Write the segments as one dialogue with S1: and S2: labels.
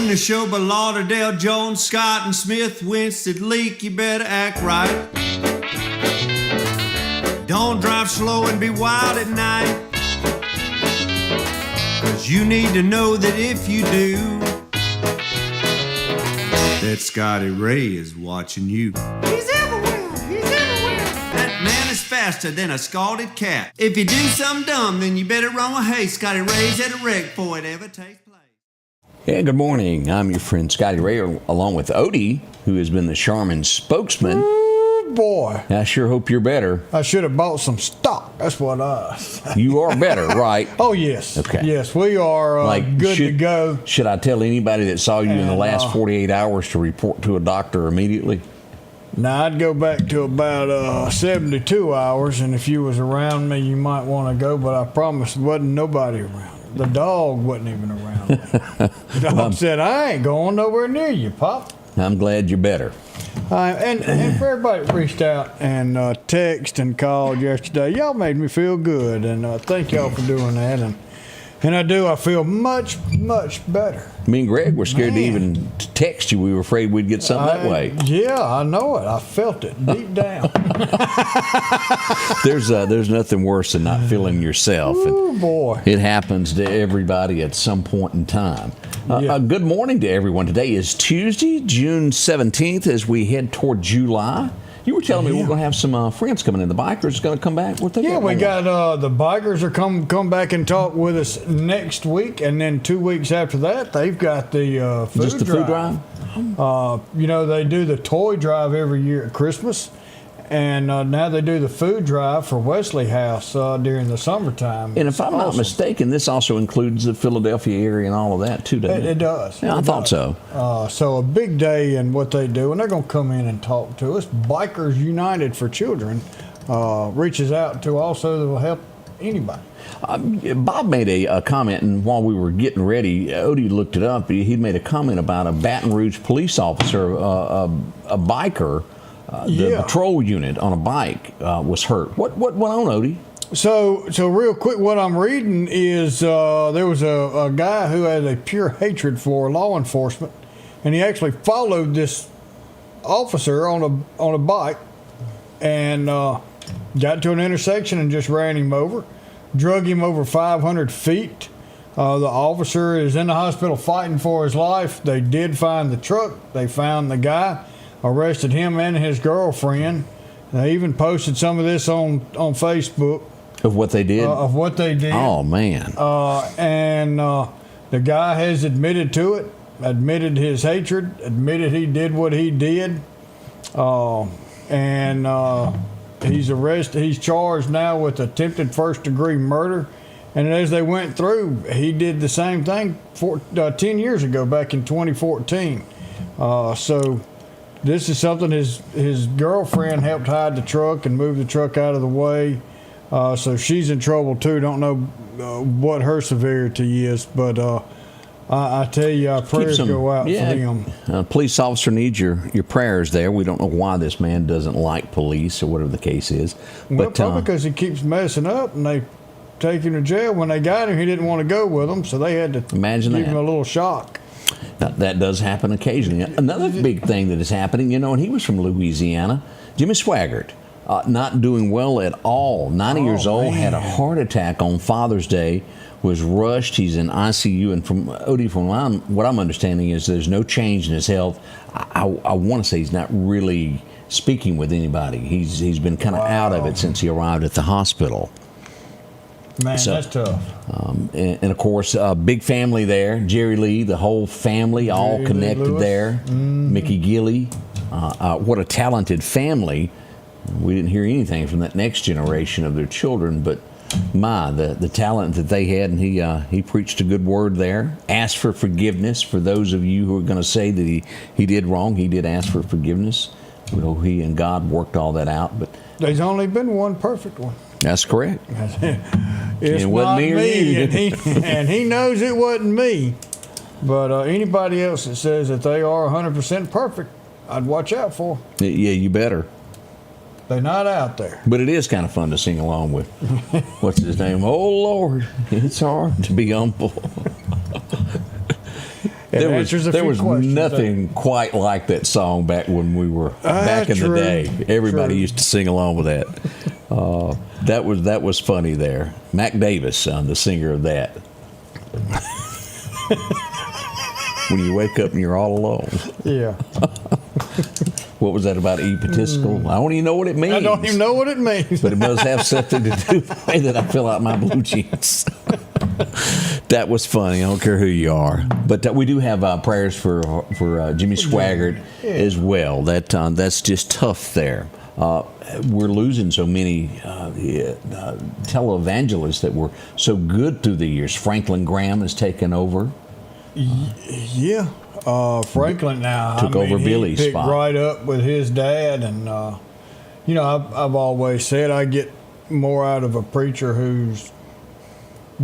S1: the show by Lauderdale, Jones, Scott, and Smith. Winston, Leak, you better act right. Don't drive slow and be wild at night. 'Cause you need to know that if you do, that Scotty Ray is watching you. He's everywhere, he's everywhere. That man is faster than a scalded cat. If you do something dumb, then you better run with haste. Scotty Ray's at a wreck before it ever takes place.
S2: Yeah, good morning. I'm your friend Scotty Ray, along with Odie, who has been the Charmin spokesman.
S3: Ooh, boy.
S2: I sure hope you're better.
S3: I should have bought some stock. That's what
S2: You are better, right?
S3: Oh, yes.
S2: Okay.
S3: Yes, we are good to go.
S2: Should I tell anybody that saw you in the last 48 hours to report to a doctor immediately?
S3: Now, I'd go back to about 72 hours, and if you was around me, you might want to go, but I promise there wasn't nobody around. The dog wasn't even around me. The dog said, I ain't going nowhere near you, Pop.
S2: I'm glad you're better.
S3: And for everybody that reached out and texted and called yesterday, y'all made me feel good, and thank y'all for doing that. And I feel much, much better.
S2: Me and Greg were scared to even text you. We were afraid we'd get something that way.
S3: Yeah, I know it. I felt it deep down.
S2: There's nothing worse than not feeling yourself.
S3: Oh, boy.
S2: It happens to everybody at some point in time. Good morning to everyone. Today is Tuesday, June 17th, as we head toward July. You were telling me we're going to have some friends coming in. The bikers going to come back? What they
S3: we got the bikers are come back and talk with us next week, and then 2 weeks after that, they've got the food
S2: Just the
S3: drive.
S2: food drive?
S3: They do the toy drive every year at Christmas, and now they do the food drive for Wesley House during the summertime.
S2: And if I'm not mistaken, this also includes the Philadelphia area and all of that, too, doesn't it?
S3: It does.
S2: Yeah, I thought so.
S3: So a big day in what they do, and they're going to come in and talk to us. Bikers United for Children reaches out to also that will help anybody.
S2: Bob made a comment, and while we were getting ready, Odie looked it up. He made a comment about a Baton Rouge police officer, a biker. The patrol unit on a bike was hurt. What went on, Odie?
S3: So real quick, what I'm reading is there was a guy who had a pure hatred for law enforcement, and he actually followed this officer on a bike and got to an intersection and just ran him over, drug him over 500 feet. The officer is in the hospital fighting for his life. They did find the truck. They found the guy, arrested him and his girlfriend. They even posted some of this on Facebook.
S2: Of what they did?
S3: Of what they did.
S2: Oh, man.
S3: And the guy has admitted to it, admitted his hatred, admitted he did what he did. He's arrested. He's charged now with attempted first-degree murder. And as they went through, he did the same thing 10 years ago, back in 2014. So this is something his girlfriend helped hide the truck and move the truck out of the way. So she's in trouble too. Don't know what her severity is, but I tell you, our prayers go out for them.
S2: A police officer needs your prayers there. We don't know why this man doesn't like police or whatever the case is.
S3: Well, probably because he keeps messing up, and they take him to jail. When they got him, he didn't want to go with them, so they had to give him a little shock.
S2: Now, that does happen occasionally. Another big thing that is happening, and he was from Louisiana, Jimmy Swaggart, not doing well at all. 90 years old, had a heart attack on Father's Day, was rushed. He's in ICU, and from what I'm understanding is there's no change in his health. I want to say he's not really speaking with anybody. He's been kind of out of it since he arrived at the hospital.
S3: Man, that's tough.
S2: And of course, big family there. Jerry Lee, the whole family, all connected there. Mm-hmm. Mickey Gilly. What a talented family. We didn't hear anything from that next generation of their children, but the talent that they had, and he preached a good word there. Asked for forgiveness for those of you who are going to say that he did wrong. He did ask for forgiveness. He and God worked all that out. But
S3: there's only been one perfect one.
S2: That's correct.
S3: It wasn't me, and he knows it wasn't me. But anybody else that says that they are 100% perfect, I'd watch out for.
S2: Yeah, you better.
S3: They're not out there.
S2: But it is kind of fun to sing along with. What's his name? Oh, Lord, it's hard to be humble. There was nothing quite like that song back when we were back in the day. Everybody used to sing along with that. That was funny there. Mac Davis, the singer of that. When you wake up and you're all alone.
S3: Yeah.
S2: What was that about egotistical? I don't even know what it means.
S3: I don't even know what it means.
S2: But it must have something to do with the way that I fill out my blue jeans. That was funny. I don't care who you are. But we do have prayers for Jimmy Swaggart as well. That's just tough there. We're losing so many televangelists that were so good through the years. Franklin Graham has taken over.
S3: Yeah. Franklin now
S2: took over Billy's
S3: picked
S2: spot.
S3: Right up with his dad, and I've always said I get more out of a preacher who's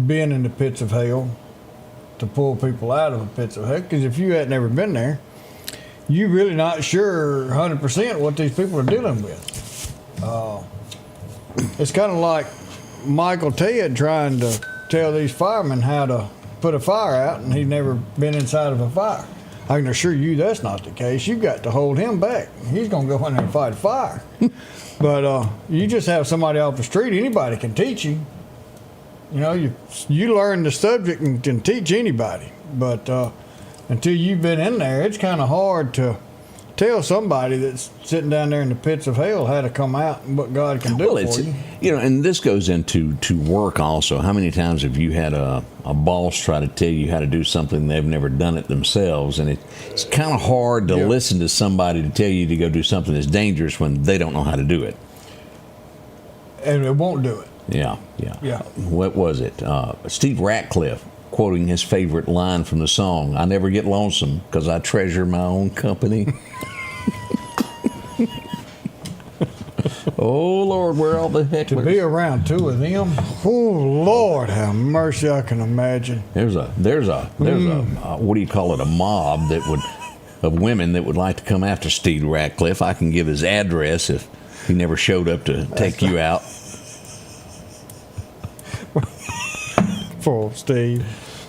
S3: been in the pits of hell to pull people out of the pits of hell. Because if you had never been there, you're really not sure 100% what these people are dealing with. It's kind of like Michael Ted trying to tell these firemen how to put a fire out, and he's never been inside of a fire. I can assure you that's not the case. You've got to hold him back. He's going to go in there and fight a fire. But you just have somebody off the street, anybody can teach you. You learn the subject and can teach anybody. But until you've been in there, it's kind of hard to tell somebody that's sitting down there in the pits of hell how to come out and what God can do for you.
S2: And this goes into work also. How many times have you had a boss try to tell you how to do something they've never done it themselves? And it's kind of hard to listen to somebody to tell you to go do something that's dangerous when they don't know how to do it.
S3: And it won't do it.
S2: Yeah. What was it? Steve Ratcliffe quoting his favorite line from the song, "I never get lonesome because I treasure my own company." Oh, Lord, where all the heck...
S3: To be around two of them, oh, Lord, have mercy, I can imagine.
S2: There's a what do you call it, a mob of women that would like to come after Steve Ratcliffe. I can give his address if he never showed up to take you out. Poor
S3: Steve.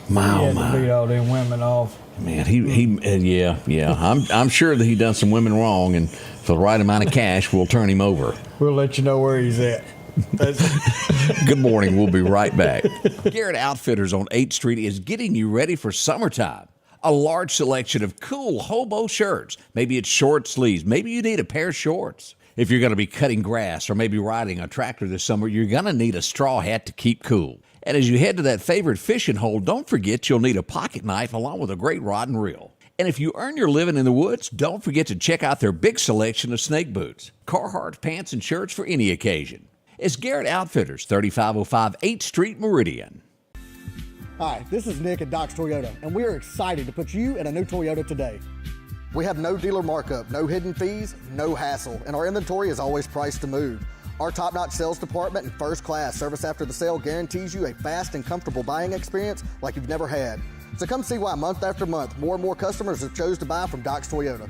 S2: My.
S3: To beat all them women off.
S2: Man, I'm sure that he done some women wrong, and for the right amount of cash, we'll turn him over.
S3: We'll let you know where he's at.
S2: Good morning. We'll be right back. Garrett Outfitters on 8th Street is getting you ready for summertime. A large selection of cool hobo shirts. Maybe it's short sleeves. Maybe you need a pair of shorts. If you're going to be cutting grass or maybe riding a tractor this summer, you're going to need a straw hat to keep cool. And as you head to that favorite fishing hole, don't forget you'll need a pocket knife along with a great rod and reel. And if you earn your living in the woods, don't forget to check out their big selection of snake boots, Carhartt pants, and shirts for any occasion. It's Garrett Outfitters, 3505 8th Street, Meridian.
S4: Hi, this is Nick at Doc's Toyota, and we are excited to put you in a new Toyota today. We have no dealer markup, no hidden fees, no hassle, and our inventory is always priced to move. Our top-notch sales department and first-class service after the sale guarantees you a fast and comfortable buying experience like you've never had. So come see why month after month, more and more customers have chose to buy from Doc's Toyota.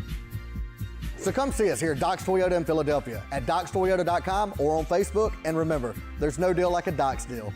S4: So come see us here at Doc's Toyota in Philadelphia at docstoyota.com or on Facebook. And remember, there's no deal like a Doc's deal.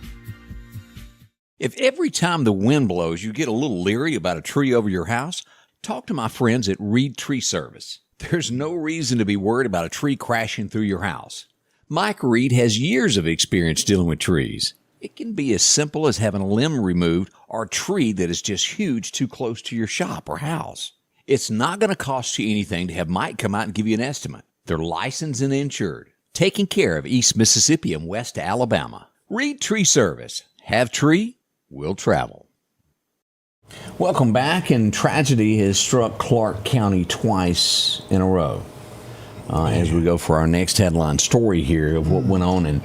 S2: If every time the wind blows you get a little leery about a tree over your house, talk to my friends at Reed Tree Service. There's no reason to be worried about a tree crashing through your house. Mike Reed has years of experience dealing with trees. It can be as simple as having a limb removed or a tree that is just huge too close to your shop or house. It's not going to cost you anything to have Mike come out and give you an estimate. They're licensed and insured, taking care of East Mississippi and West Alabama. Reed Tree Service. Have tree, will travel. Welcome back, and tragedy has struck Clarke County twice in a row. As we go for our next headline story here of what went on in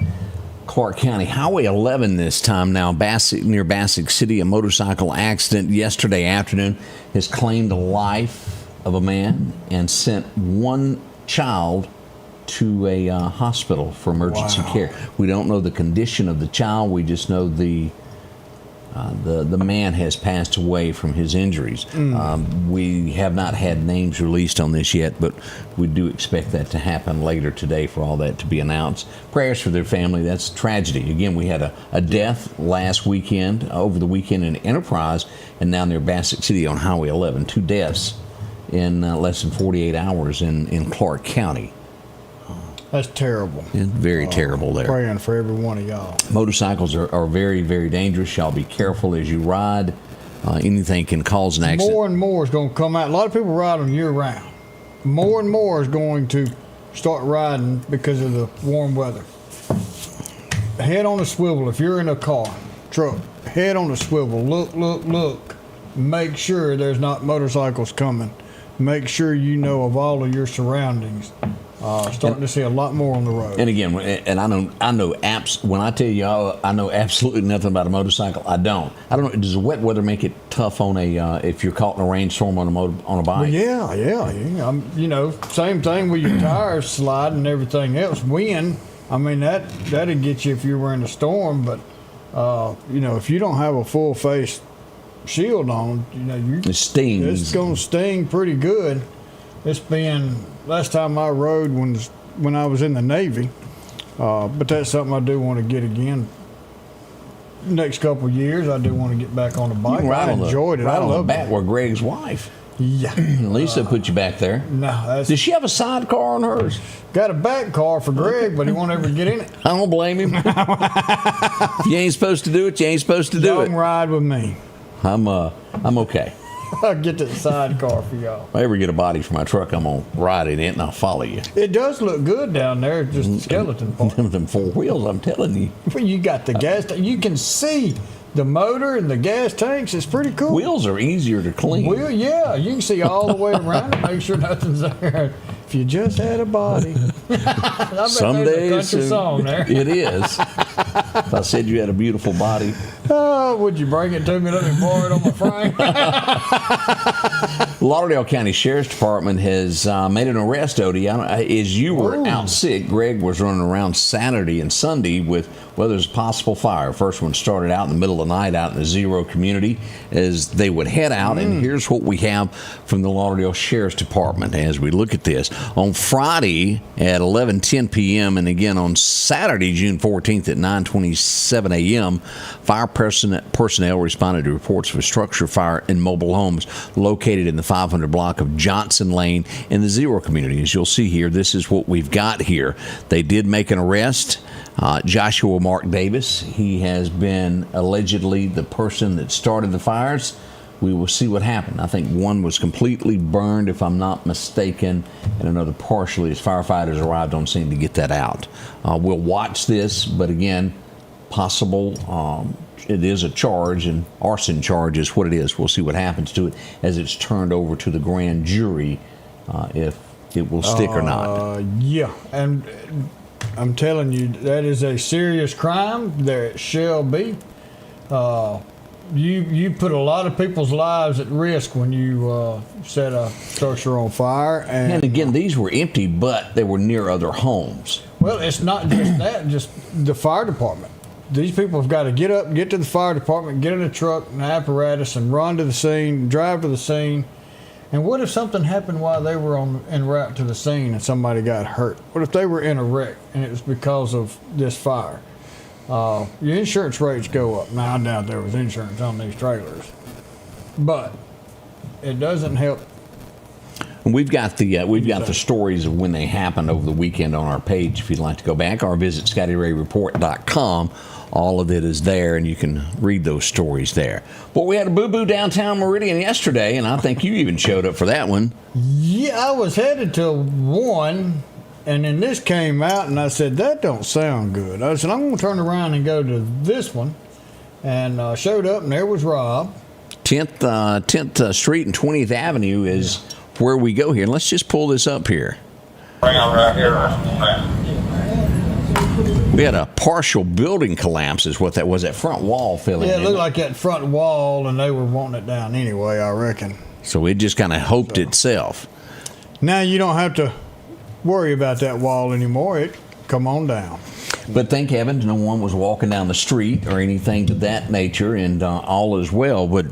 S2: Clarke County. Highway 11 this time now, near Bassick City. A motorcycle accident yesterday afternoon has claimed the life of a man and sent one child to a hospital for emergency care. We don't know the condition of the child. We just know the The man has passed away from his injuries. We have not had names released on this yet, but we do expect that to happen later today for all that to be announced. Prayers for their family. That's tragedy. Again, we had a death last weekend, over the weekend in Enterprise, and now near Bassett City on Highway 11. 2 deaths in less than 48 hours in Clarke County.
S3: That's terrible.
S2: It's very terrible there.
S3: Praying for every one of y'all.
S2: Motorcycles are very, very dangerous. Y'all be careful as you ride. Anything can cause an accident.
S3: More and more is going to come out. A lot of people ride them year-round. More and more is going to start riding because of the warm weather. Head on a swivel. If you're in a car, truck, head on a swivel. Look. Make sure there's not motorcycles coming. Make sure you know of all of your surroundings. Starting to see a lot more on the road.
S2: And again, and I know when I tell you I know absolutely nothing about a motorcycle, I don't know. Does the wet weather make it tough on if you're caught in a rainstorm on a bike?
S3: Well, yeah. Same thing with your tires sliding and everything else. Wind, I mean that'd get you if you were in a storm. But if you don't have a full face shield on,
S2: it stings.
S3: It's gonna sting pretty good. It's been last time I rode when I was in the Navy, but that's something I do want to get again. Next couple of years, I do want to get back on the bike. I enjoyed it. I love
S2: back where Greg's wife.
S3: Yeah,
S2: Lisa put you back there.
S3: No,
S2: does she have a sidecar on hers?
S3: Got a back car for Greg, but he won't ever get in it.
S2: I don't blame him. If you ain't supposed to do it, you ain't supposed to do it.
S3: Don't ride with me.
S2: I'm okay.
S3: I'll get the sidecar for y'all.
S2: If I ever get a body for my truck, I'm going to ride in it and I'll follow you.
S3: It does look good down there, just the skeleton part.
S2: Them 4 wheels, I'm telling you.
S3: Well, you got the gas tank. You can see the motor and the gas tanks. It's pretty cool.
S2: Wheels are easier to clean.
S3: Yeah, you can see all the way around and make sure nothing's there. If you just had a body.
S2: Some days
S3: a country song there.
S2: It is. If I said you had a beautiful body.
S3: Would you bring it to me? Let me borrow it on my frame.
S2: Lauderdale County Sheriff's Department has made an arrest, Odie. As you were out sick, Greg was running around Saturday and Sunday with, there's a possible fire. First one started out in the middle of the night out in the Zero community as they would head out. And here's what we have from the Lauderdale Sheriff's Department as we look at this. On Friday at 11:10 p.m. and again on Saturday, June 14th at 9:27 a.m., fire personnel responded to reports of a structure fire in mobile homes located in the 500 block of Johnson Lane in the Zero community. As you'll see here, this is what we've got here. They did make an arrest. Joshua Mark Davis, he has been allegedly the person that started the fires. We will see what happened. I think one was completely burned, if I'm not mistaken, and another partially as firefighters arrived on scene to get that out. We'll watch this, but again, possible. It is a charge, and arson charge is what it is. We'll see what happens to it as it's turned over to the grand jury, if it will stick or not.
S3: Yeah, and I'm telling you, that is a serious crime. There it shall be. You put a lot of people's lives at risk when you set a structure on fire.
S2: And again, these were empty, but they were near other homes.
S3: Well, it's not just that, just the fire department. These people have got to get up, get to the fire department, get in a truck, an apparatus, and run to the scene, drive to the scene. And what if something happened while they were en route to the scene and somebody got hurt? What if they were in a wreck and it was because of this fire? Your insurance rates go up. Now, I doubt there was insurance on these trailers, but it doesn't help.
S2: And we've got the stories of when they happened over the weekend on our page. If you'd like to go back, or visit ScottyRayReport.com. All of it is there, and you can read those stories there. But we had a boo-boo downtown Meridian yesterday, and I think you even showed up for that one.
S3: Yeah, I was headed to one. And then this came out, and I said, that don't sound good. I said, I'm going to turn around and go to this one. And showed up, and there was Rob.
S2: 10th Street and 20th Avenue is where we go here. And let's just pull this up here.
S5: Right here.
S2: We had a partial building collapse is what that was, that front wall filling in.
S3: Yeah, it looked like that front wall, and they were wanting it down anyway, I reckon.
S2: So it just kind of hoped itself.
S3: Now you don't have to worry about that wall anymore. It come on down.
S2: But thank heavens no one was walking down the street or anything to that nature, and all is well. But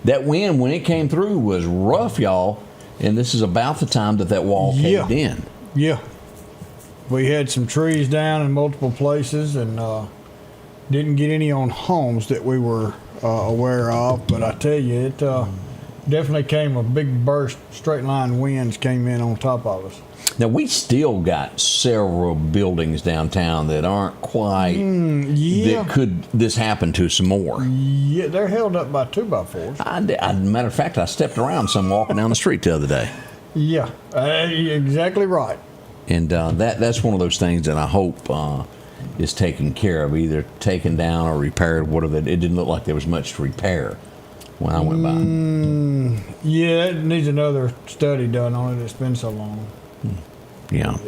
S2: that wind, when it came through, was rough, y'all. And this is about the time that wall caved in.
S3: Yeah. We had some trees down in multiple places, and didn't get any on homes that we were aware of. But I tell you, it definitely came a big burst. Straight line winds came in on top of us.
S2: Now, we still got several buildings downtown that aren't quite, that could this happen to some more.
S3: Yeah, they're held up by 2x4s.
S2: Matter of fact, I stepped around some walking down the street the other day.
S3: Yeah, exactly right.
S2: And that's one of those things that I hope is taken care of, either taken down or repaired, whatever. It didn't look like there was much to repair when I went by.
S3: Yeah, it needs another study done on it. It's been so long.
S2: Yeah.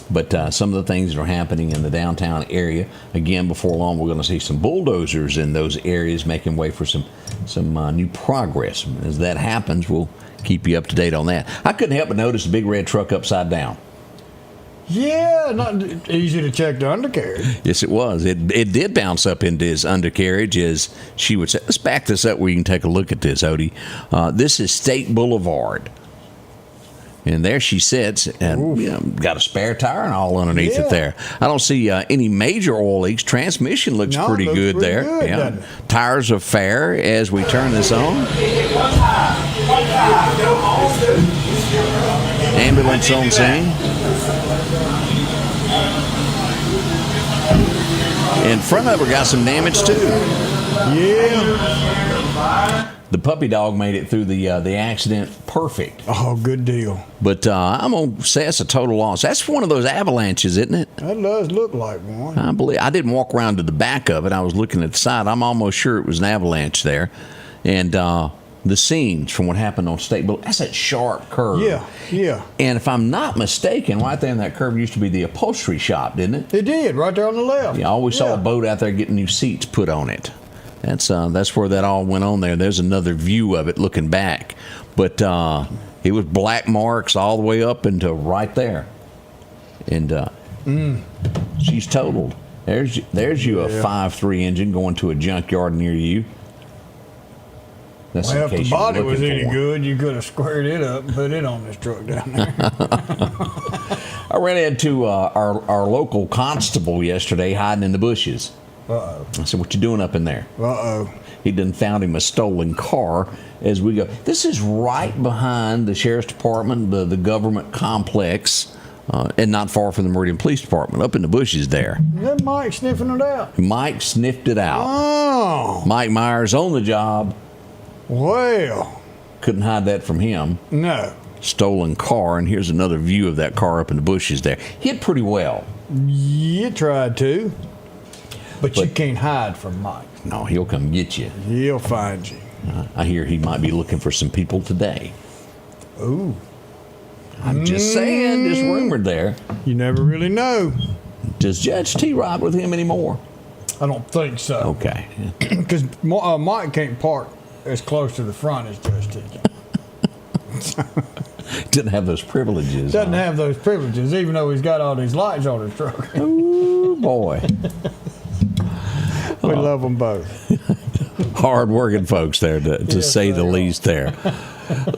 S2: But some of the things that are happening in the downtown area, again, before long, we're going to see some bulldozers in those areas making way for some new progress. As that happens, we'll keep you up to date on that. I couldn't help but notice the big red truck upside down.
S3: Yeah, not easy to check the undercarriage.
S2: Yes, it was. It did bounce up into his undercarriage, as she would say. Let's back this up where you can take a look at this, Odie. This is State Boulevard. And there she sits, and got a spare tire and all underneath it there. I don't see any major oil leaks. Transmission looks pretty good there.
S3: Good,
S2: Tires are fair as we turn this on. Ambulance on scene. In front of her got some damage too.
S3: Yeah.
S2: The puppy dog made it through the accident perfect.
S3: Oh, good deal.
S2: But I'm going to say that's a total loss. That's one of those avalanches, isn't it?
S3: That does look like one.
S2: I didn't walk around to the back of it. I was looking at the side. I'm almost sure it was an avalanche there. And the scenes from what happened on State Boulevard, that's that sharp curve.
S3: Yeah.
S2: And if I'm not mistaken, right there in that curve used to be the upholstery shop, didn't it?
S3: It did, right there on the left.
S2: Yeah, I always saw a boat out there getting new seats put on it. That's where that all went on there. There's another view of it looking back. But it was black marks all the way up into right there. And she's totaled. There's you a 5.3 engine going to a junkyard near you. That's
S3: if the body was any good, you could have squared it up and put it on this truck down there.
S2: I ran into our local constable yesterday hiding in the bushes.
S3: Uh-oh.
S2: I said, "What you doing up in there?"
S3: Uh-oh.
S2: He done found him a stolen car as we go. This is right behind the sheriff's department, the government complex, and not far from the Meridian Police Department, up in the bushes there.
S3: Is that Mike sniffing it out?
S2: Mike sniffed it out.
S3: Oh.
S2: Mike Myers on the job.
S3: Well.
S2: Couldn't hide that from him.
S3: No.
S2: Stolen car, and here's another view of that car up in the bushes there. Hit pretty well.
S3: You tried to. But you can't hide from Mike.
S2: No, he'll come get you.
S3: He'll find you.
S2: I hear he might be looking for some people today.
S3: Ooh.
S2: I'm just saying, just rumored there.
S3: You never really know.
S2: Does Judge T ride with him anymore?
S3: I don't think so.
S2: Okay.
S3: Because Mike can't park as close to the front as Judge T can.
S2: Didn't have those privileges.
S3: Doesn't have those privileges, even though he's got all these lights on his truck.
S2: Ooh, boy.
S3: We love them both.
S2: Hard-working folks there, to say the least there.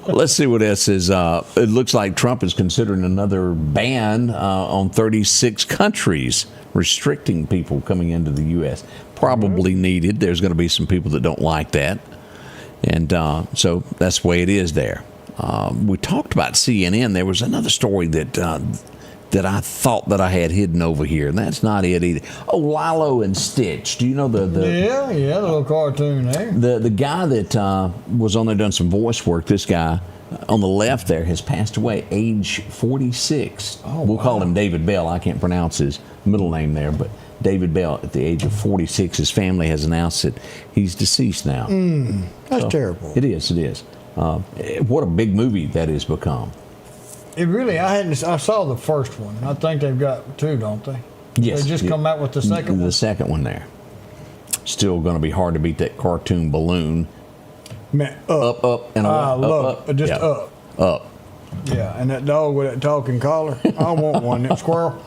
S2: Let's see what else is. It looks like Trump is considering another ban on 36 countries restricting people coming into the U.S. Probably needed. There's going to be some people that don't like that. And so that's the way it is there. We talked about CNN. There was another story that I thought that I had hidden over here, and that's not it either. Oh, Lilo and Stitch. Do you know the
S3: the little cartoon there.
S2: The guy that was on there doing some voice work, this guy on the left there has passed away, age 46.
S3: Oh,
S2: we'll call him David Bell. I can't pronounce his middle name there, but David Bell, at the age of 46, his family has announced that he's deceased now.
S3: That's terrible.
S2: It is. What a big movie that has become.
S3: It really, I saw the first one. I think they've got two, don't they?
S2: Yes.
S3: They just come out with the second one.
S2: The second one there. Still going to be hard to beat that cartoon balloon.
S3: Man,
S2: up, and away.
S3: I love it. Just
S2: yeah.
S3: up. Yeah, and that dog with that talking collar. I want one, that squirrel.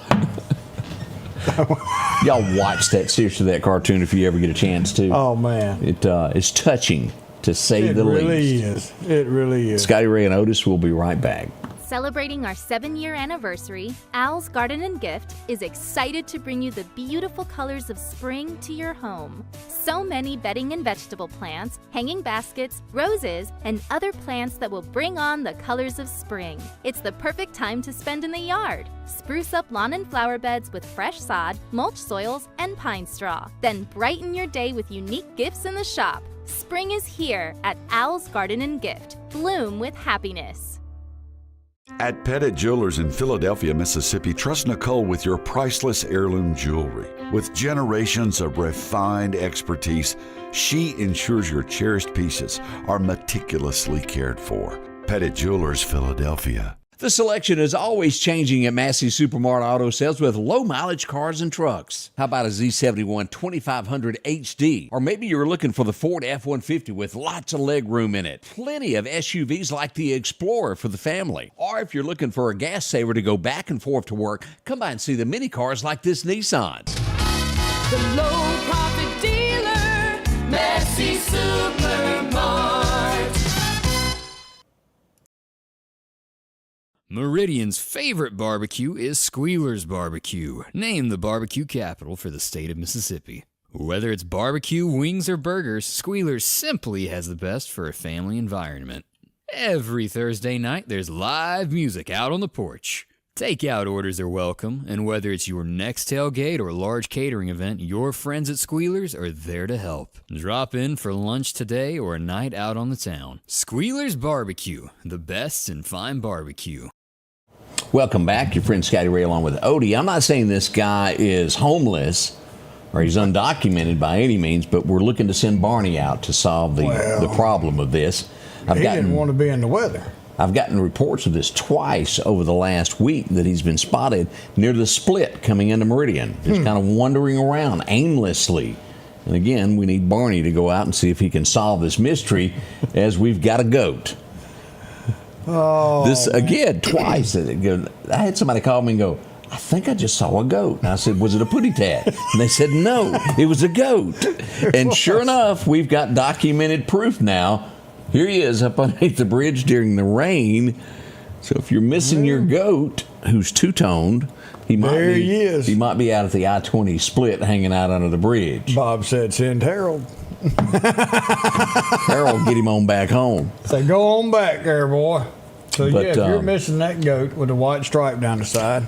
S2: Y'all watch that, seriously, that cartoon if you ever get a chance to.
S3: Oh, man.
S2: It's touching, to say the least.
S3: It really is.
S2: Scotty Ray and Otis will be right back.
S5: Celebrating our 7-year anniversary, Al's Garden and Gift is excited to bring you the beautiful colors of spring to your home. So many bedding and vegetable plants, hanging baskets, roses, and other plants that will bring on the colors of spring. It's the perfect time to spend in the yard. Spruce up lawn and flower beds with fresh sod, mulch soils, and pine straw. Then brighten your day with unique gifts in the shop. Spring is here at Al's Garden and Gift. Bloom with happiness.
S6: At Pettit Jewelers in Philadelphia, Mississippi, trust Nicole with your priceless heirloom jewelry. With generations of refined expertise, she ensures your cherished pieces are meticulously cared for. Pettit Jewelers, Philadelphia.
S2: The selection is always changing at Massey Supermart Auto Sales with low-mileage cars and trucks. How about a Z71 2500 HD? Or maybe you're looking for the Ford F-150 with lots of leg room in it. Plenty of SUVs like the Explorer for the family. Or if you're looking for a gas saver to go back and forth to work, come by and see the mini cars like this Nissan.
S7: The low-profit dealer, Massey Supermart.
S8: Meridian's favorite barbecue is Squealer's Barbecue, named the barbecue capital for the state of Mississippi. Whether it's barbecue, wings, or burgers, Squealer's simply has the best for a family environment. Every Thursday night, there's live music out on the porch. Takeout orders are welcome, and whether it's your next tailgate or large catering event, your friends at Squealer's are there to help. Drop in for lunch today or a night out on the town. Squealer's Barbecue, the best in fine barbecue.
S2: Welcome back. Your friend Scotty Ray along with Odie. I'm not saying this guy is homeless or he's undocumented by any means, but we're looking to send Barney out to solve the problem of this.
S3: He didn't want to be in the weather.
S2: I've gotten reports of this twice over the last week that he's been spotted near the split coming into Meridian. Just kind of wandering around aimlessly. And again, we need Barney to go out and see if he can solve this mystery as we've got a goat.
S3: Oh,
S2: this again twice. I had somebody call me and go, I think I just saw a goat. And I said, was it a pootie tat? And they said, no, it was a goat. And sure enough, we've got documented proof now. Here he is up underneath the bridge during the rain. So if you're missing your goat, who's two-toned, he might be out at the I-20 split hanging out under the bridge.
S3: Bob said, send Harold.
S2: Harold, get him on back home.
S3: Say, go on back there, boy. So, if you're missing that goat with a white stripe down the side.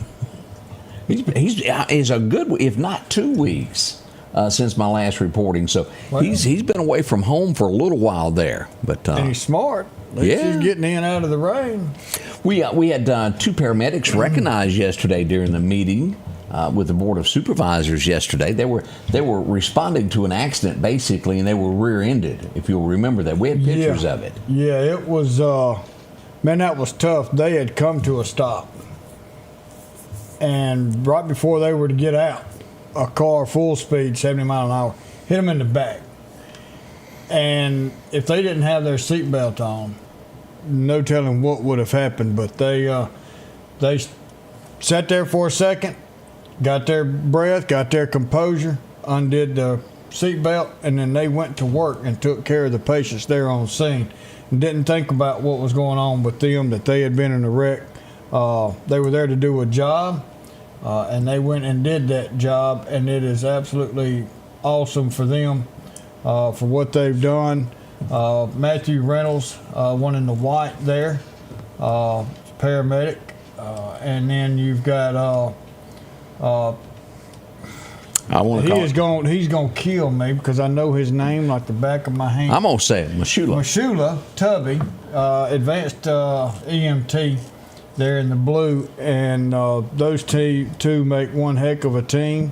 S2: He's a good, if not 2 weeks since my last reporting. So he's been away from home for a little while there. But
S3: and he's smart. At least he's getting in out of the rain.
S2: We had 2 paramedics recognized yesterday during the meeting with the Board of Supervisors yesterday. They were responding to an accident basically, and they were rear-ended. If you'll remember that, we had pictures of it.
S3: Yeah, it was. Man, that was tough. They had come to a stop, and right before they were to get out, a car full speed, 70 miles an hour, hit them in the back. And if they didn't have their seatbelt on, no telling what would have happened. But they sat there for a second, got their breath, got their composure, undid the seatbelt, and then they went to work and took care of the patients there on scene. And didn't think about what was going on with them, that they had been in a wreck. They were there to do a job, and they went and did that job, and it is absolutely awesome for them for what they've done. Matthew Reynolds, one in the white there, paramedic, and then you've got he's gonna kill me because I know his name like the back of my hand.
S2: I'm gonna say it, Mashula.
S3: Mashula Tubby, advanced EMT there in the blue, and those two make one heck of a team.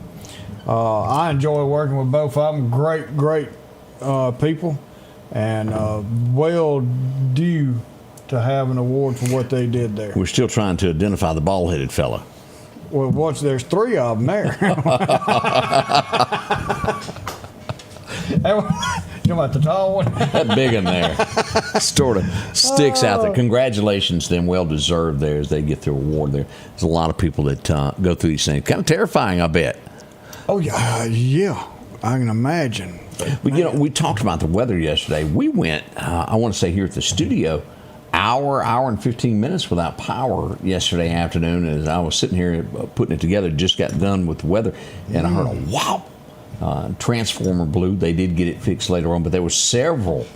S3: I enjoy working with both of them. Great people, and well due to have an award for what they did there.
S2: We're still trying to identify the bald-headed fella.
S3: Well, there's 3 of them there. You about the tall one?
S2: That big one there sort of sticks out there. Congratulations to them. Well deserved there as they get their award there. There's a lot of people that go through these things. Kind of terrifying, I bet.
S3: Oh, yeah. I can imagine.
S2: But, we talked about the weather yesterday. We went, I want to say here at the studio, hour and 15 minutes without power yesterday afternoon. As I was sitting here putting it together, just got done with the weather, and I heard a wow. Transformer blew. They did get it fixed later on, but there were several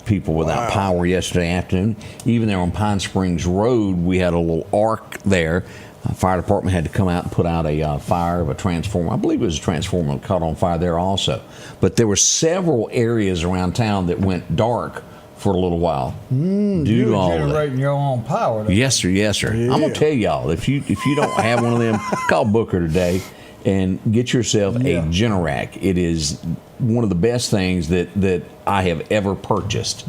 S2: people without power yesterday afternoon. Even there on Pine Springs Road, we had a little arc there. Fire department had to come out and put out a fire of a transformer. I believe it was a transformer that caught on fire there also. But there were several areas around town that went dark for a little while due to all of that.
S3: Generating your own power.
S2: Yes, sir. Yeah. I'm gonna tell y'all, if you don't have one of them, call Booker today and get yourself a Generac. It is one of the best things that I have ever purchased.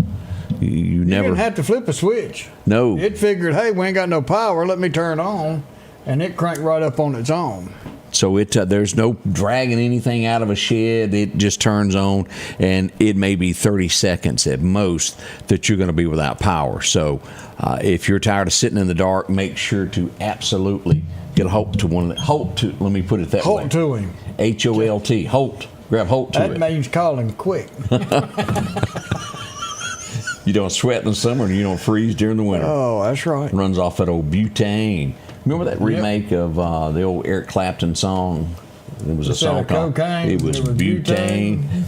S2: You never
S3: didn't have to flip a switch.
S2: No.
S3: It figured, hey, we ain't got no power. Let me turn it on, and it cranked right up on its own.
S2: So there's no dragging anything out of a shed. It just turns on, and it may be 30 seconds at most that you're going to be without power. So if you're tired of sitting in the dark, make sure to absolutely get a hold to one of the let me put it that way.
S3: Holt to him.
S2: H-O-L-T. Holt. Grab Holt to it.
S3: That means call him quick.
S2: You don't sweat in the summer and you don't freeze during the winter.
S3: Oh, that's right.
S2: Runs off that old butane. Remember that remake of the old Eric Clapton song? It was a song called
S3: cocaine.
S2: It was butane.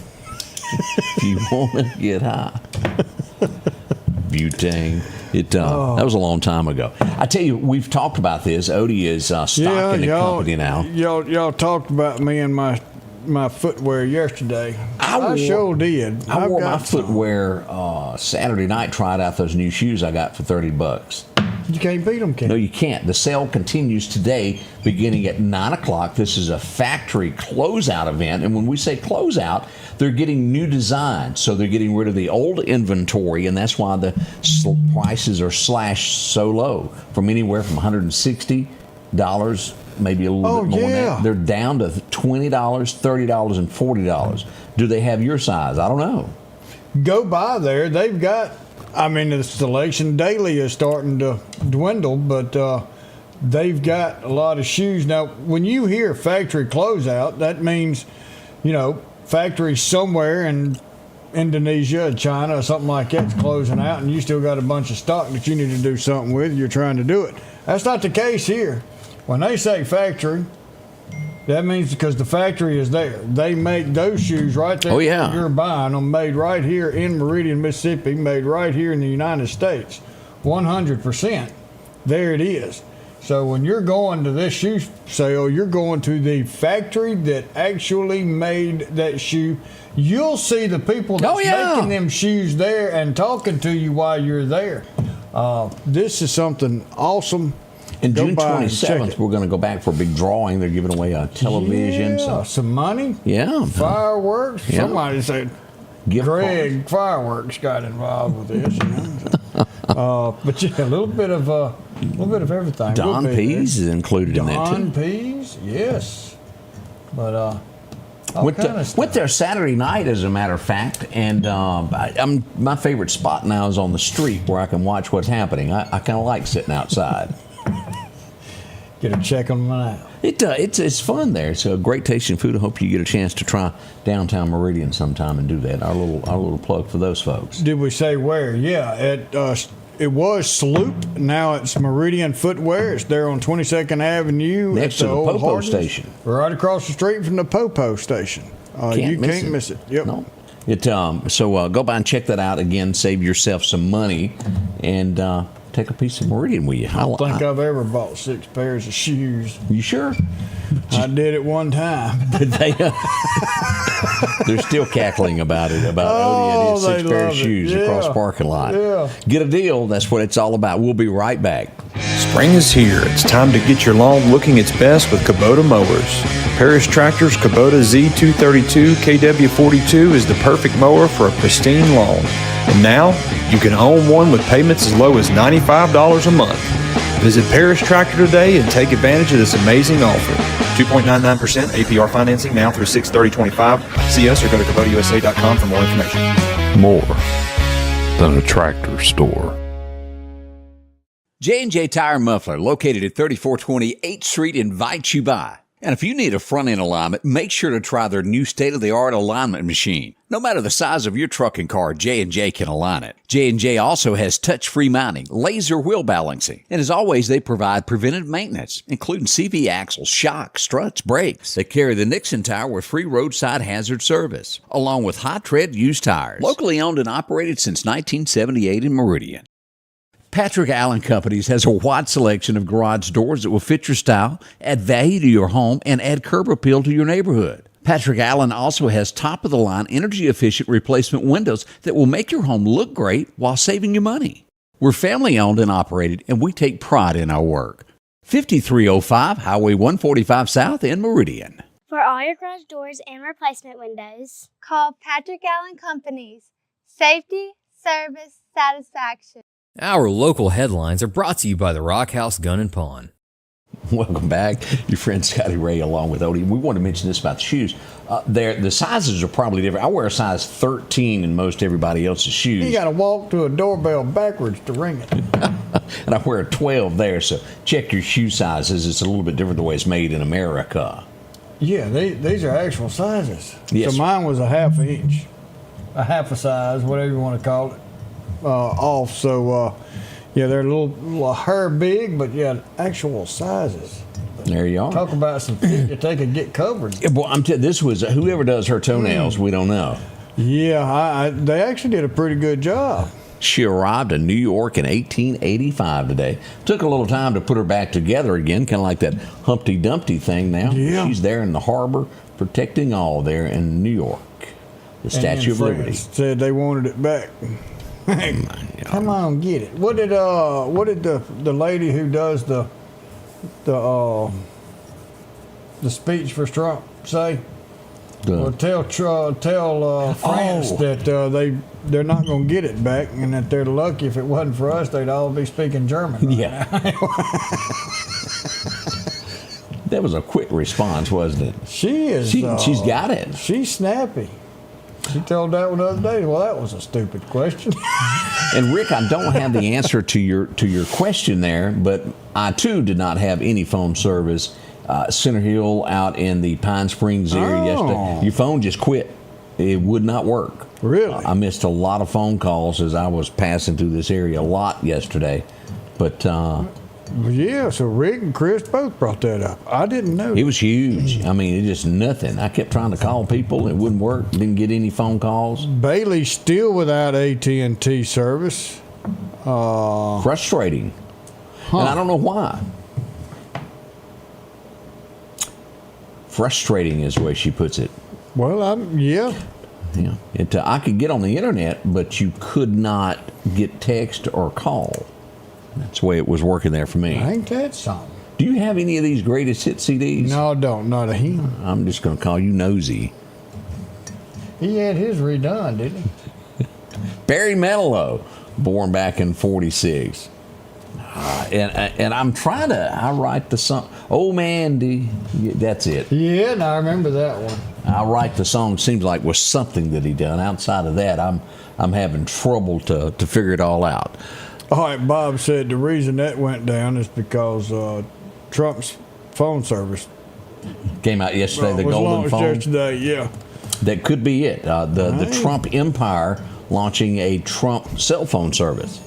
S2: If you want to get high. Butane. That was a long time ago. I tell you, we've talked about this. Odie is stocking the company now.
S3: Y'all talked about me and my footwear yesterday. I sure did.
S2: I wore my footwear Saturday night, tried out those new shoes I got for $30.
S3: You can't beat them, can you?
S2: No, you can't. The sale continues today, beginning at 9 o'clock. This is a factory closeout event, and when we say closeout, they're getting new designs. So they're getting rid of the old inventory, and that's why the prices are slashed so low, from anywhere from $160, maybe a little bit more than that. They're down to $20, $30, and $40. Do they have your size? I don't know.
S3: Go by there. They've got, the selection daily is starting to dwindle, but they've got a lot of shoes. Now, when you hear factory closeout, that means, factory somewhere in Indonesia, China, or something like that's closing out, and you still got a bunch of stock that you need to do something with. You're trying to do it. That's not the case here. When they say factory, that means because the factory is there. They make those shoes right there.
S2: Oh, yeah.
S3: You're buying them, made right here in Meridian, Mississippi, made right here in the United States. 100%. There it is. So when you're going to this shoe sale, you're going to the factory that actually made that shoe. You'll see the people that's making them shoes there and talking to you while you're there. This is something awesome.
S2: And June 27th, we're going to go back for a big drawing. They're giving away a television.
S3: Yeah, some money.
S2: Yeah.
S3: Fireworks.
S2: Yeah.
S3: Somebody said Greg Fireworks got involved with this. But yeah, a little bit of everything.
S2: Don Pease is included in that too.
S3: Don Pease, yes. But
S2: went there Saturday night, as a matter of fact, and my favorite spot now is on the street where I can watch what's happening. I kind of like sitting outside.
S3: Get a check on them out.
S2: It's fun there. It's a great tasting food. I hope you get a chance to try downtown Meridian sometime and do that. Our little plug for those folks.
S3: Did we say where? Yeah, it was Sloop. Now it's Meridian Footwear. It's there on 22nd Avenue.
S2: Next to the
S3: old
S2: Popo
S3: Hardness,
S2: station.
S3: Right across the street from the Popo station. You can't miss it. Yep.
S2: No. So go by and check that out again. Save yourself some money and take a piece of Meridian with you.
S3: I don't think I've ever bought 6 pairs of shoes.
S2: You sure?
S3: I did it one time.
S2: They're still cackling about it. Odie and his 6 pair of shoes across the parking lot. Yeah. Get a deal. That's what it's all about. We'll be right back.
S9: Spring is here. It's time to get your lawn looking its best with Kubota mowers. Parish Tractor's Kubota Z232 KW42 is the perfect mower for a pristine lawn. And now, you can own one with payments as low as $95 a month. Visit Parish Tractor today and take advantage of this amazing offer. 2.99% APR financing now through 6/30/25. See us or go to KubotaUSA.com for more information.
S10: More than a tractor store.
S2: J&J Tire and Muffler, located at 3420 8th Street, invites you by. And if you need a front-end alignment, make sure to try their new state-of-the-art alignment machine. No matter the size of your truck and car, J&J can align it. J&J also has touch-free mounting, laser wheel balancing, and as always, they provide preventive maintenance, including CV axles, shocks, struts, brakes. They carry the Nixon tire with free roadside hazard service, along with high-tread used tires. Locally owned and operated since 1978 in Meridian. Patrick Allen Companies has a wide selection of garage doors that will fit your style, add value to your home, and add curb appeal to your neighborhood. Patrick Allen also has top-of-the-line, energy-efficient replacement windows that will make your home look great while saving you money. We're family-owned and operated, and we take pride in our work. 5305 Highway 145 South in Meridian.
S11: For all your garage doors and replacement windows,
S12: call Patrick Allen Companies. Safety, service, satisfaction.
S8: Our local headlines are brought to you by the Rock House Gun and Pawn.
S2: Welcome back. Your friend Scotty Ray along with Odie. We want to mention this about the shoes. The sizes are probably different. I wear a size 13 in most everybody else's shoes.
S3: You got to walk to a doorbell backwards to ring it.
S2: And I wear a 12 there, so check your shoe sizes. It's a little bit different the way it's made in America.
S3: Yeah, these are actual sizes.
S2: Yes.
S3: So mine was a half inch, a half a size, whatever you want to call it. Off, so yeah, they're a little hair big, but yeah, actual sizes.
S2: There you are.
S3: Talk about some feet that they could get covered.
S2: Yeah, well, this was whoever does her toenails. We don't know.
S3: Yeah, they actually did a pretty good job.
S2: She arrived in New York in 1885 today. Took a little time to put her back together again, kind of like that Humpty Dumpty thing now.
S3: Yeah.
S2: She's there in the harbor, protecting all there in New York. The Statue of Liberty.
S3: Said they wanted it back. Come on, get it. What did the lady who does the speech for Trump say? Well, tell France that they're not going to get it back, and that they're lucky. If it wasn't for us, they'd all be speaking German. Right
S2: yeah. That was a quick response, wasn't it?
S3: She is.
S2: She's got it.
S3: She's snappy. She told that one the other day. Well, that was a stupid question.
S2: And Rick, I don't have the answer to your question there, but I too did not have any phone service. Center Hill out in the Pine Springs area yesterday. Your phone just quit. It would not work.
S3: Really?
S2: I missed a lot of phone calls as I was passing through this area a lot yesterday. But
S3: yeah, so Rick and Chris both brought that up. I didn't know.
S2: It was huge. I mean, it just nothing. I kept trying to call people. It wouldn't work. Didn't get any phone calls.
S3: Bailey's still without AT&T service.
S2: Frustrating. And I don't know why. Frustrating is the way she puts it.
S3: Well, yeah.
S2: Yeah. I could get on the internet, but you could not get text or call. That's the way it was working there for me.
S3: Ain't that something?
S2: Do you have any of these greatest hit CDs?
S3: No, I don't. Not a him.
S2: I'm just going to call you nosy.
S3: He had his redone, didn't he?
S2: Barry Manilow, born back in 46. And I'm trying to, I write the song. Oh, Mandy. Yeah, that's it.
S3: Yeah, and I remember that one.
S2: I write the song, seems like was something that he done. Outside of that, I'm having trouble to figure it all out.
S3: All right, Bob said the reason that went down is because Trump's phone service
S2: came out yesterday, the
S3: was
S2: golden
S3: launched
S2: phone.
S3: Yesterday, yeah.
S2: That could be it. The Trump empire launching a Trump cell phone service.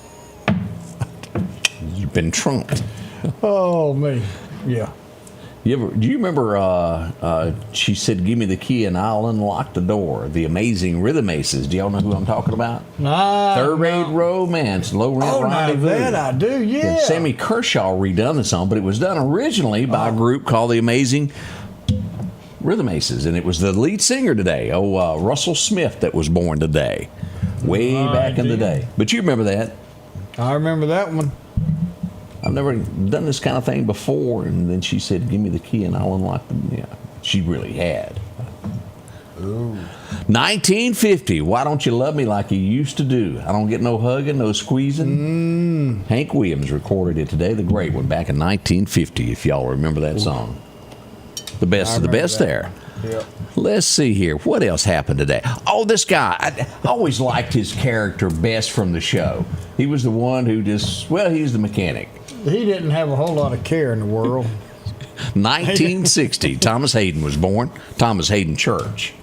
S2: You've been trumped.
S3: Oh, me. Yeah.
S2: Do you remember she said, give me the key and I'll unlock the door? The Amazing Rhythm Aces. Do y'all know who I'm talking about?
S3: Nah.
S2: Third Rate Romance, Low Rent Rendezvous.
S3: That I do, yeah.
S2: Sammy Kershaw redone the song, but it was done originally by a group called the Amazing Rhythm Aces, and it was the lead singer today, Russell Smith, that was born today, way back in the day. But you remember that?
S3: I remember that one.
S2: I've never done this kind of thing before. And then she said, give me the key and I'll unlock them. Yeah, she really had. Ooh. 1950, Why Don't You Love Me Like You Used to Do? I Don't Get No Hugging, No Squeezing. Hank Williams recorded it today, the great one, back in 1950, if y'all remember that song. The best of the best there.
S3: Yep.
S2: Let's see here. What else happened today? Oh, this guy. I always liked his character best from the show. He was the one who he's the mechanic.
S3: He didn't have a whole lot of care in the world.
S2: 1960, Thomas Hayden was born. Thomas Hayden Church.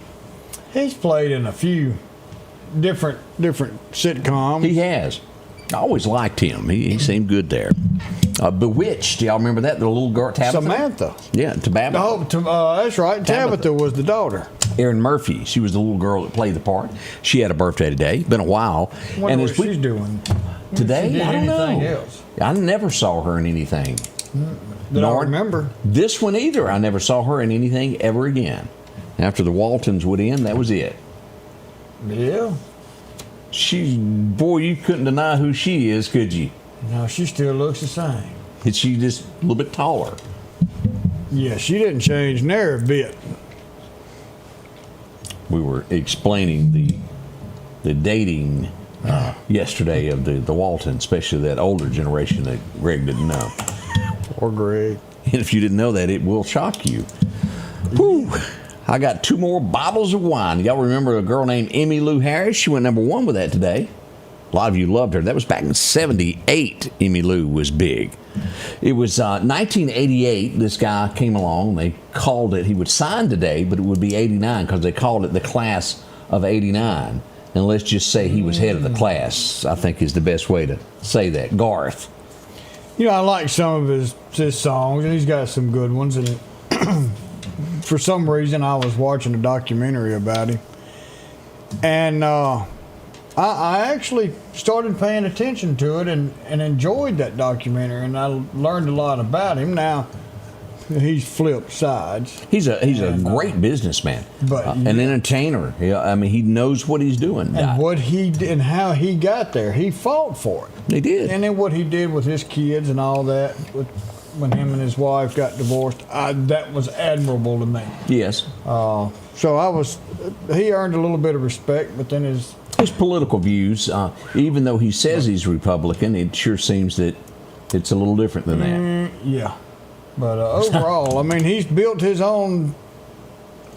S3: He's played in a few different sitcoms.
S2: He has. I always liked him. He seemed good there. Bewitched. Y'all remember that? The little girl, Tabitha?
S3: Samantha.
S2: Yeah, Tabitha.
S3: Oh, that's right. Tabitha was the daughter.
S2: Erin Murphy. She was the little girl that played the part. She had a birthday today. Been a while.
S3: I wonder what she's doing.
S2: Today?
S3: She did
S2: I don't
S3: anything
S2: know.
S3: else.
S2: I never saw her in anything.
S3: That I remember.
S2: This one either. I never saw her in anything ever again. After the Waltons would end, that was it.
S3: Yeah.
S2: Boy, you couldn't deny who she is, could you?
S3: No, she still looks the same.
S2: Is she just a little bit taller?
S3: Yeah, she didn't change near a bit.
S2: We were explaining the dating yesterday of the Waltons, especially that older generation that Greg didn't know.
S3: Or Greg.
S2: And if you didn't know that, it will shock you. Whew. I got 2 more bottles of wine. Y'all remember a girl named Emmy Lou Harris? She went number 1 with that today. A lot of you loved her. That was back in 78. Emmy Lou was big. It was 1988. This guy came along. They called it, he would sign today, but it would be 89 because they called it the class of 89. And let's just say he was head of the class, I think is the best way to say that. Garth.
S3: You know, I like some of his songs, and he's got some good ones. And for some reason, I was watching a documentary about him. And I actually started paying attention to it and enjoyed that documentary, and I learned a lot about him. Now, he's flipped sides.
S2: He's a great businessman,
S3: but
S2: an entertainer. Yeah, I mean, he knows what he's doing.
S3: And what he did and how he got there, he fought for it.
S2: He did.
S3: And then what he did with his kids and all that, when him and his wife got divorced, that was admirable to me.
S2: Yes.
S3: So he earned a little bit of respect, but then his
S2: political views, even though he says he's Republican, it sure seems that it's a little different than that.
S3: Yeah. But overall, I mean, he's built his own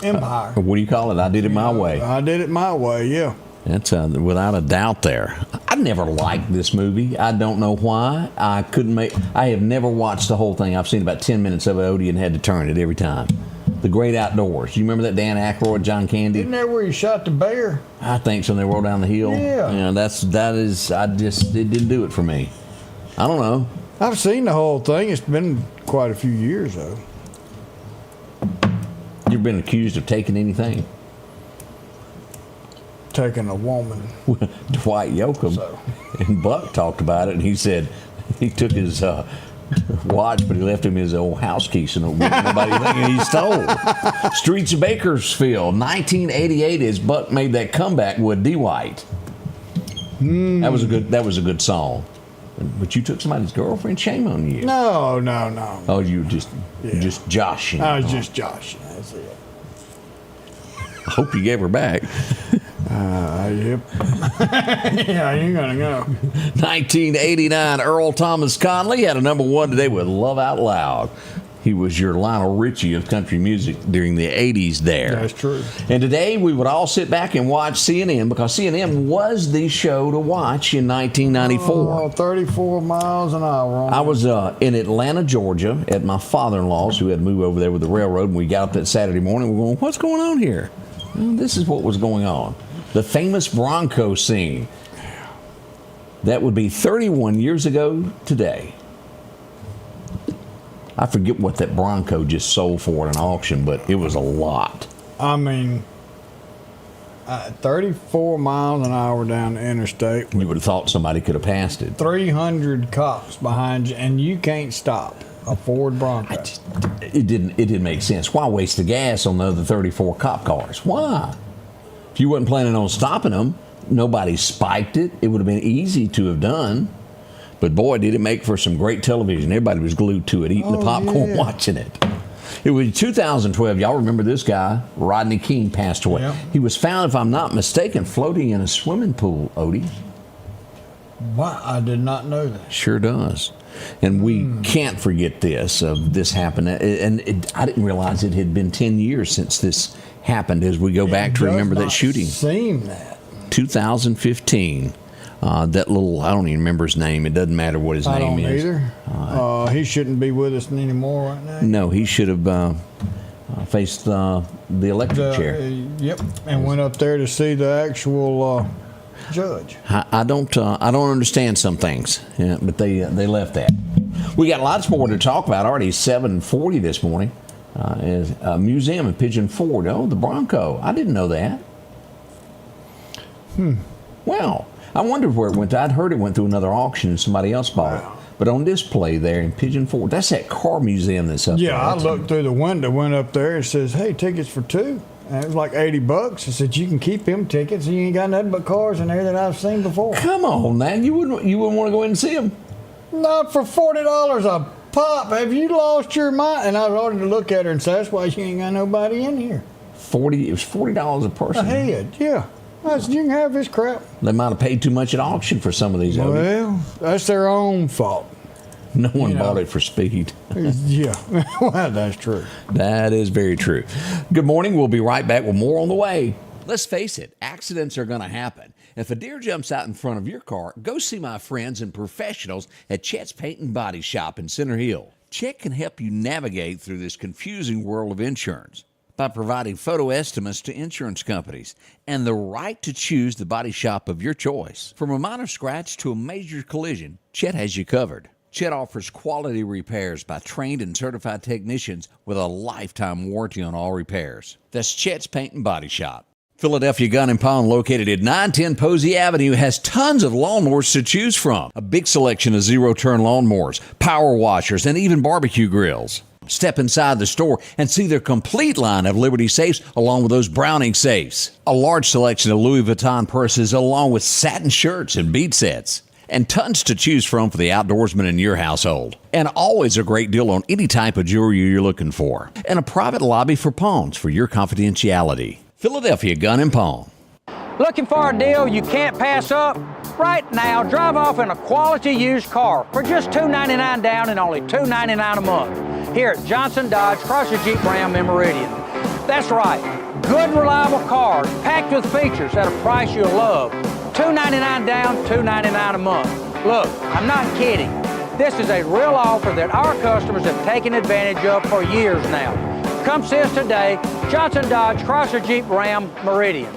S3: empire.
S2: What do you call it? I did it my way.
S3: I did it my way, yeah.
S2: That's without a doubt there. I never liked this movie. I don't know why. I have never watched the whole thing. I've seen about 10 minutes of it, Odie, and had to turn it every time. The Great Outdoors. You remember that Dan Aykroyd, John Candy?
S3: Isn't that where he shot the bear?
S2: I think so. They rolled down the hill.
S3: Yeah.
S2: It didn't do it for me. I don't know.
S3: I've seen the whole thing. It's been quite a few years, though.
S2: You've been accused of taking anything?
S3: Taking a woman.
S2: Dwight Yoakam. And Buck talked about it, and he said he took his watch, but he left him his old house key so nobody thinking he stole. Streets of Bakersfield, 1988, as Buck made that comeback with Dwight. That was a good song. But you took somebody's girlfriend? Shame on you.
S3: No.
S2: Oh, you were just joshing.
S3: I was just joshing. That's it.
S2: I hope you gave her back.
S3: Yep. Yeah, you're gonna go.
S2: 1989, Earl Thomas Conley had a number 1 today with Love Out Loud. He was your Lionel Richie of country music during the 80s there.
S3: That's true.
S2: And today we would all sit back and watch CNN because CNN was the show to watch in 1994.
S3: 34 miles an hour.
S2: I was in Atlanta, Georgia at my father-in-law's who had moved over there with the railroad, and we got up that Saturday morning. We're going, what's going on here? Well, this is what was going on. The famous Bronco scene. That would be 31 years ago today. I forget what that Bronco just sold for at an auction, but it was a lot.
S3: I mean, 34 miles an hour down the interstate.
S2: You would have thought somebody could have passed it.
S3: 300 cops behind you, and you can't stop a Ford Bronco.
S2: It didn't make sense. Why waste the gas on the other 34 cop cars? Why? If you wasn't planning on stopping them, nobody spiked it. It would have been easy to have done. But boy, did it make for some great television. Everybody was glued to it, eating the popcorn, watching it. It was 2012. Y'all remember this guy, Rodney King, passed away.
S3: Yeah.
S2: He was found, if I'm not mistaken, floating in a swimming pool, Odie.
S3: Wow, I did not know that.
S2: Sure does. And we can't forget this. This happened. And I didn't realize it had been 10 years since this happened as we go back to remember that shooting.
S3: Seem that.
S2: 2015. That little, I don't even remember his name. It doesn't matter what his name is.
S3: I don't either. He shouldn't be with us anymore right now.
S2: No, he should have faced the electric chair.
S3: Yep, and went up there to see the actual judge.
S2: I don't understand some things, but they left that. We got lots more to talk about. Already 7:40 this morning. Is a museum in Pigeon Forge. Oh, the Bronco. I didn't know that. Well, I wondered where it went. I'd heard it went through another auction and somebody else bought it. But on display there in Pigeon Forge, that's that car museum that's up there.
S3: Yeah, I looked through the window, went up there, and says, "Hey, tickets for two." And it was like $80. I said, "You can keep them tickets. You ain't got nothing but cars in there that I've seen before."
S2: Come on, man. You wouldn't want to go in and see them?
S3: Not for $40 a pop. Have you lost your mind? And I started to look at her and say, "That's why you ain't got nobody in here."
S2: It was $40 a person.
S3: A head, yeah. I said, "You can have this crap."
S2: They might have paid too much at auction for some of these.
S3: Well, that's their own fault.
S2: No one bought it for speed.
S3: Yeah, well, that's true.
S2: That is very true. Good morning. We'll be right back with more on the way. Let's face it, accidents are going to happen. If a deer jumps out in front of your car, go see my friends and professionals at Chet's Paint and Body Shop in Center Hill. Chet can help you navigate through this confusing world of insurance by providing photo estimates to insurance companies and the right to choose the body shop of your choice. From a minor scratch to a major collision, Chet has you covered. Chet offers quality repairs by trained and certified technicians with a lifetime warranty on all repairs. That's Chet's Paint and Body Shop. Philadelphia Gun and Pawn, located at 910 Posey Avenue, has tons of lawnmowers to choose from. A big selection of zero-turn lawnmowers, power washers, and even barbecue grills. Step inside the store and see their complete line of Liberty safes along with those Browning safes. A large selection of Louis Vuitton purses along with satin shirts and bead sets. And tons to choose from for the outdoorsman in your household. And always a great deal on any type of jewelry you're looking for. And a private lobby for pawns for your confidentiality. Philadelphia Gun and Pawn.
S13: Looking for a deal you can't pass up? Right now, drive off in a quality used car for just $299 down and only $299 a month here at Johnson Dodge Chrysler Jeep Ram in Meridian. That's right, good reliable cars packed with features at a price you'll love. $299 down, $299 a month. Look, I'm not kidding. This is a real offer that our customers have taken advantage of for years now. Come see us today, Johnson Dodge Chrysler Jeep Ram Meridian.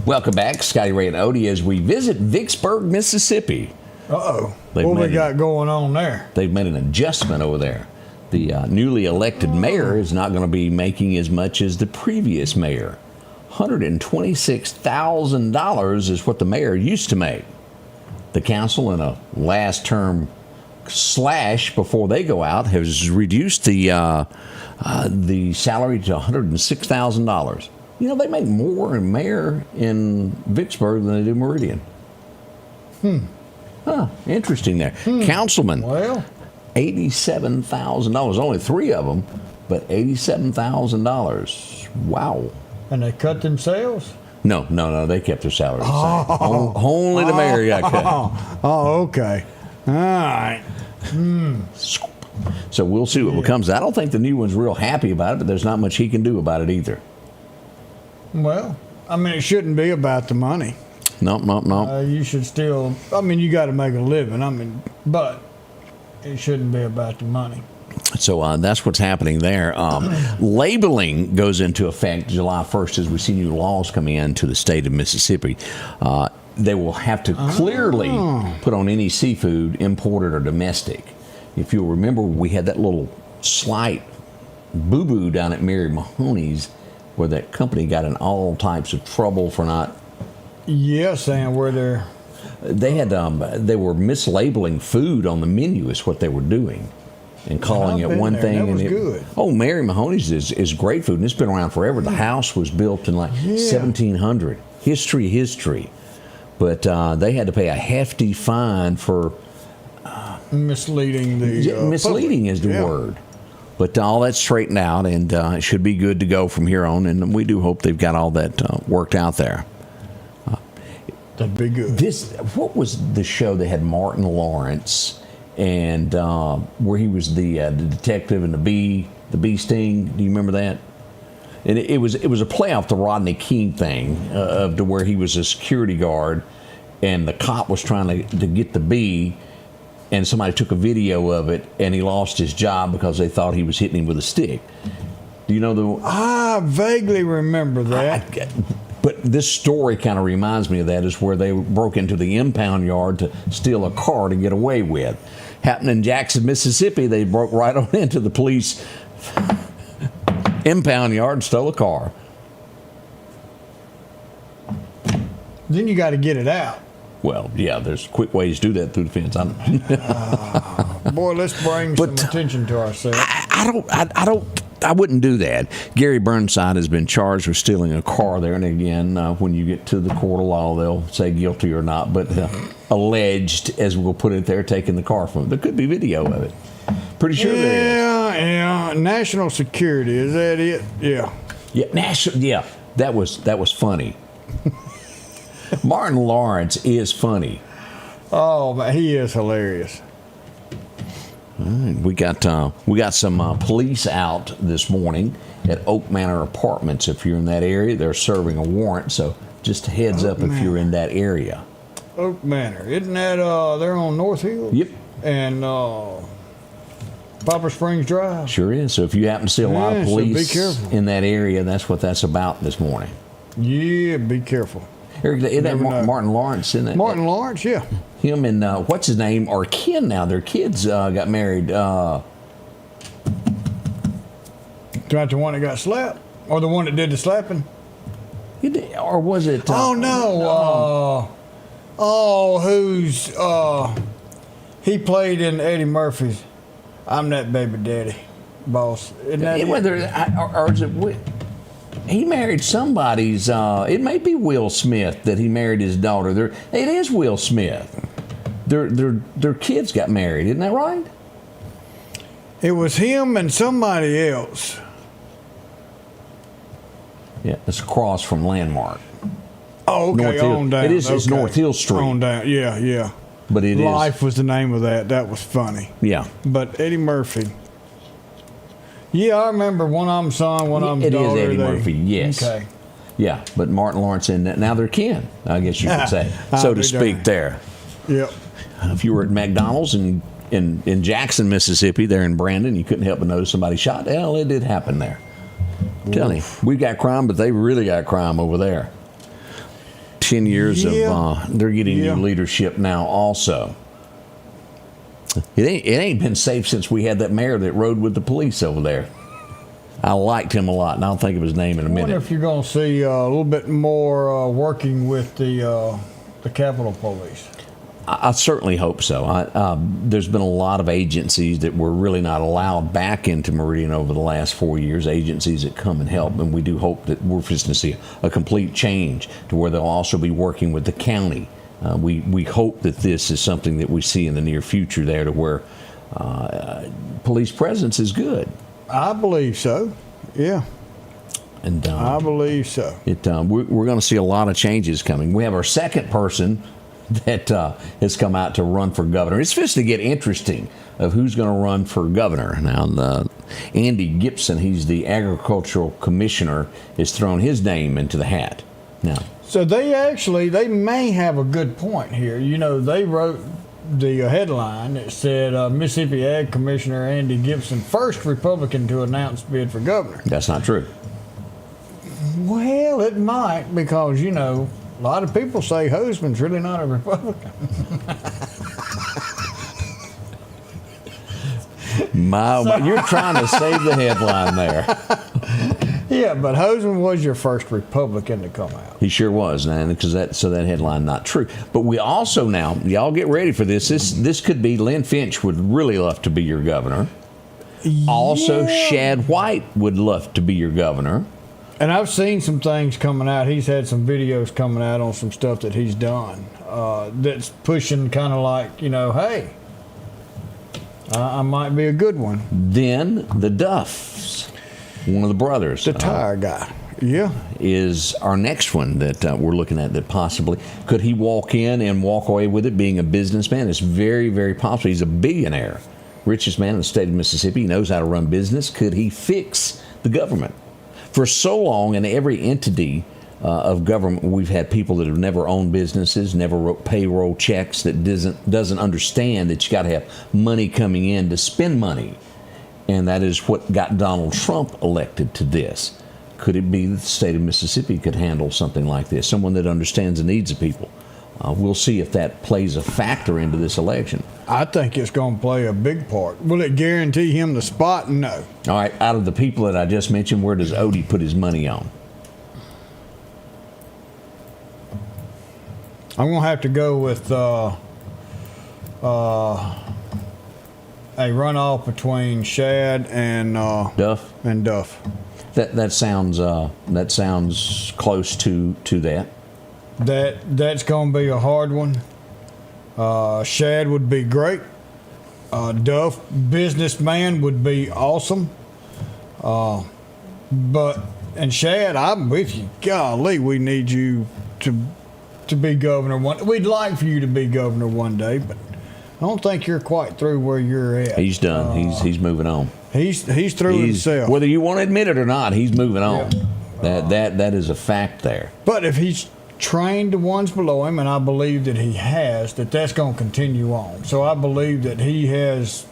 S2: Welcome back, Scotty Ray and Odie, as we visit Vicksburg, Mississippi.
S3: Uh-oh. What we got going on there?
S2: They've made an adjustment over there. The newly elected mayor is not going to be making as much as the previous mayor. $126,000 is what the mayor used to make. The council, in a last term slash before they go out, has reduced the salary to $106,000. You know, they make more in mayor in Vicksburg than they do Meridian. Interesting there. Councilman,
S3: well,
S2: $87,000. Only three of them, but $87,000. Wow.
S3: And they cut themselves?
S2: No, they kept their salaries the same. Only the mayor got cut.
S3: Oh, okay. All right.
S2: So we'll see what comes. I don't think the new one's real happy about it, but there's not much he can do about it either.
S3: Well, I mean, it shouldn't be about the money.
S2: No.
S3: You should still, I mean, you got to make a living. But it shouldn't be about the money.
S2: So that's what's happening there. Labeling goes into effect July 1st as we see new laws come into the state of Mississippi. They will have to clearly put on any seafood, imported or domestic. If you'll remember, we had that little slight boo-boo down at Mary Mahoney's where that company got in all types of trouble for not...
S3: Yes, and where they're...
S2: They were mislabeling food on the menu is what they were doing. And calling it one thing.
S3: That was good.
S2: Oh, Mary Mahoney's is great food, and it's been around forever. The house was built in 1700. History. But they had to pay a hefty fine for...
S3: misleading the
S2: misleading
S3: public.
S2: Is the word. But all that's straightened out, and it should be good to go from here on, and we do hope they've got all that worked out there.
S3: That'd be good.
S2: What was the show that had Martin Lawrence... and where he was the detective and the bee sting. Do you remember that? And it was a play off the Rodney King thing to where he was a security guard, and the cop was trying to get the bee, and somebody took a video of it, and he lost his job because they thought he was hitting him with a stick. Do you know
S3: I vaguely remember that.
S2: But this story kind of reminds me of that, is where they broke into the impound yard to steal a car to get away with. Happened in Jackson, Mississippi. They broke right on into the police impound yard and stole a car.
S3: Then you got to get it out.
S2: Well, yeah, there's quick ways to do that through the fence.
S3: Boy, let's bring some attention to ourselves.
S2: I wouldn't do that. Gary Burnside has been charged with stealing a car there, and again, when you get to the court of law, they'll say guilty or not, but alleged, as we'll put it there, taking the car from him. There could be video of it. Pretty sure there is.
S3: Yeah. National security, is that it? Yeah.
S2: Yeah, that was funny. Martin Lawrence is funny.
S3: Oh, but he is hilarious.
S2: All right, we got some police out this morning at Oak Manor Apartments. If you're in that area, they're serving a warrant, so just a heads up if you're in that area.
S3: Oak Manor, isn't that they're on North Hill?
S2: Yep.
S3: And Poplar Springs Drive.
S2: Sure is. So if you happen to see a lot of police
S3: so be careful.
S2: in that area, that's what that's about this morning.
S3: Yeah, be careful.
S2: Eric, isn't that Martin Lawrence in that?
S3: Martin Lawrence, yeah.
S2: Him and what's his name are kin now. Their kids got married.
S3: About the one that got slapped, or the one that did the slapping?
S2: Or was it?
S3: Oh no! Who's he played in Eddie Murphy's "I'm That Baby Daddy" boss? Isn't that
S2: or is it? He married somebody's. It may be Will Smith that he married his daughter. It is Will Smith. Their kids got married. Isn't that right?
S3: It was him and somebody else.
S2: Yeah, it's across from Landmark.
S3: Oh, okay,
S2: North Hill.
S3: on down.
S2: It is. It's North Hill Street.
S3: On down. Yeah.
S2: But it
S3: Life was the name of that. That was funny.
S2: Yeah.
S3: But Eddie Murphy. Yeah, I remember one of them son, one of them daughter.
S2: It is Eddie Murphy, yes.
S3: Okay.
S2: Yeah, but Martin Lawrence and now they're kin, I guess you could say, so to speak there.
S3: Yep.
S2: If you were at McDonald's in Jackson, Mississippi, there in Brandon, you couldn't help but notice somebody shot. Well, it did happen there. I'm telling you, we've got crime, but they really got crime over there. 10 years of, they're getting new leadership now also. It ain't been safe since we had that mayor that rode with the police over there. I liked him a lot, and I'll think of his name in a minute.
S3: I wonder if you're going to see a little bit more working with the Capitol Police.
S2: I certainly hope so. There's been a lot of agencies that were really not allowed back into Meridian over the last 4 years, agencies that come and help, and we do hope that we're just going to see a complete change to where they'll also be working with the county. We hope that this is something that we see in the near future there, to where police presence is good.
S3: I believe so. Yeah.
S2: And
S3: I believe so.
S2: We're going to see a lot of changes coming. We have our second person that has come out to run for governor. It's supposed to get interesting of who's going to run for governor. Now, Andy Gibson, he's the agricultural commissioner, has thrown his name into the hat. Now,
S3: so they may have a good point here. You know, they wrote the headline that said Mississippi Ag Commissioner Andy Gibson, first Republican to announce bid for governor.
S2: That's not true.
S3: Well, it might, because, you know, a lot of people say Hoseman's really not a Republican.
S2: You're trying to save the headline there.
S3: Yeah, but Hoseman was your first Republican to come out.
S2: He sure was, man, because that headline not true. But we also now, y'all get ready for this. This could be Lynn Finch would really love to be your governor. Yeah. Also, Shad White would love to be your governor.
S3: And I've seen some things coming out. He's had some videos coming out on some stuff that he's done that's pushing kind of like, you know, hey, I might be a good one.
S2: Then the Duffs, one of the brothers.
S3: The tire guy. Yeah.
S2: Is our next one that we're looking at, that possibly, could he walk in and walk away with it being a businessman? It's very, very possible. He's a billionaire. Richest man in the state of Mississippi. He knows how to run business. Could he fix the government? For so long, in every entity of government, we've had people that have never owned businesses, never wrote payroll checks, that doesn't understand that you got to have money coming in to spend money. And that is what got Donald Trump elected to this. Could it be that the state of Mississippi could handle something like this? Someone that understands the needs of people. We'll see if that plays a factor into this election.
S3: I think it's going to play a big part. Will it guarantee him the spot? No.
S2: All right, out of the people that I just mentioned, where does Odie put his money on?
S3: I'm going to have to go with a runoff between Shad and
S2: Duff. That sounds close to that.
S3: That's going to be a hard one. Shad would be great. Duff, businessman, would be awesome. And Shad, I'm with you. Golly, we need you to be governor we'd like for you to be governor one day, but I don't think you're quite through where you're at.
S2: He's done. He's moving on.
S3: He's through himself.
S2: Whether you want to admit it or not, he's moving on. Yeah. That is a fact there.
S3: But if he's trained the ones below him, and I believe that he has, that's going to continue on. So I believe that he has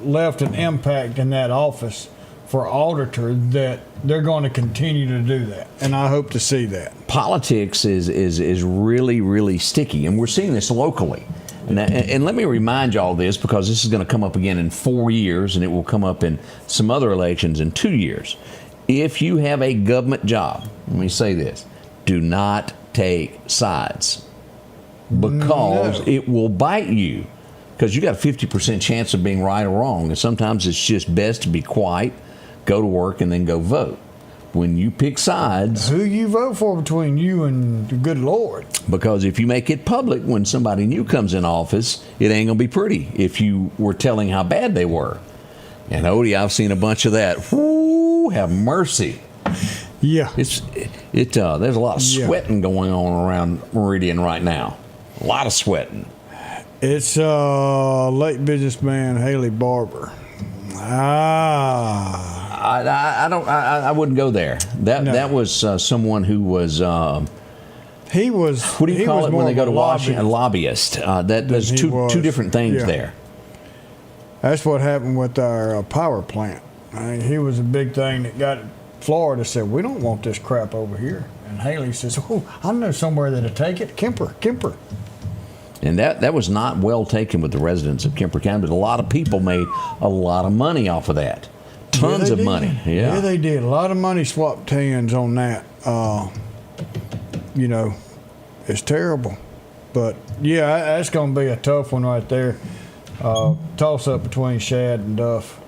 S3: left an impact in that office for auditor, that they're going to continue to do that, and I hope to see that.
S2: Politics is really, really sticky, and we're seeing this locally. And let me remind you all this, because this is going to come up again in 4 years, and it will come up in some other elections in 2 years. If you have a government job, let me say this, do not take sides, because it will bite you, because you got a 50% chance of being right or wrong, and sometimes it's just best to be quiet, go to work, and then go vote. When you pick sides,
S3: who you vote for between you and the good Lord?
S2: Because if you make it public when somebody new comes in office, it ain't gonna be pretty if you were telling how bad they were. And Odie, I've seen a bunch of that. Whoo, have mercy.
S3: Yeah,
S2: there's a lot of sweating going on around Meridian right now. A lot of sweating.
S3: It's late businessman Haley Barber.
S2: I wouldn't go there. That was someone who was.
S3: He was.
S2: What do you call it when they go to Washington? A lobbyist. There's two different things there.
S3: That's what happened with our power plant. I mean, he was a big thing that got Florida said, we don't want this crap over here. And Haley says, oh, I know somewhere that'll take it. Kemper.
S2: And that was not well taken with the residents of Kemper County, but a lot of people made a lot of money off of that. Tons of money.
S3: Yeah, they did. A lot of money swapped hands on that. It's terrible. But, yeah, that's going to be a tough one right there. Toss-up between Shad and Duff.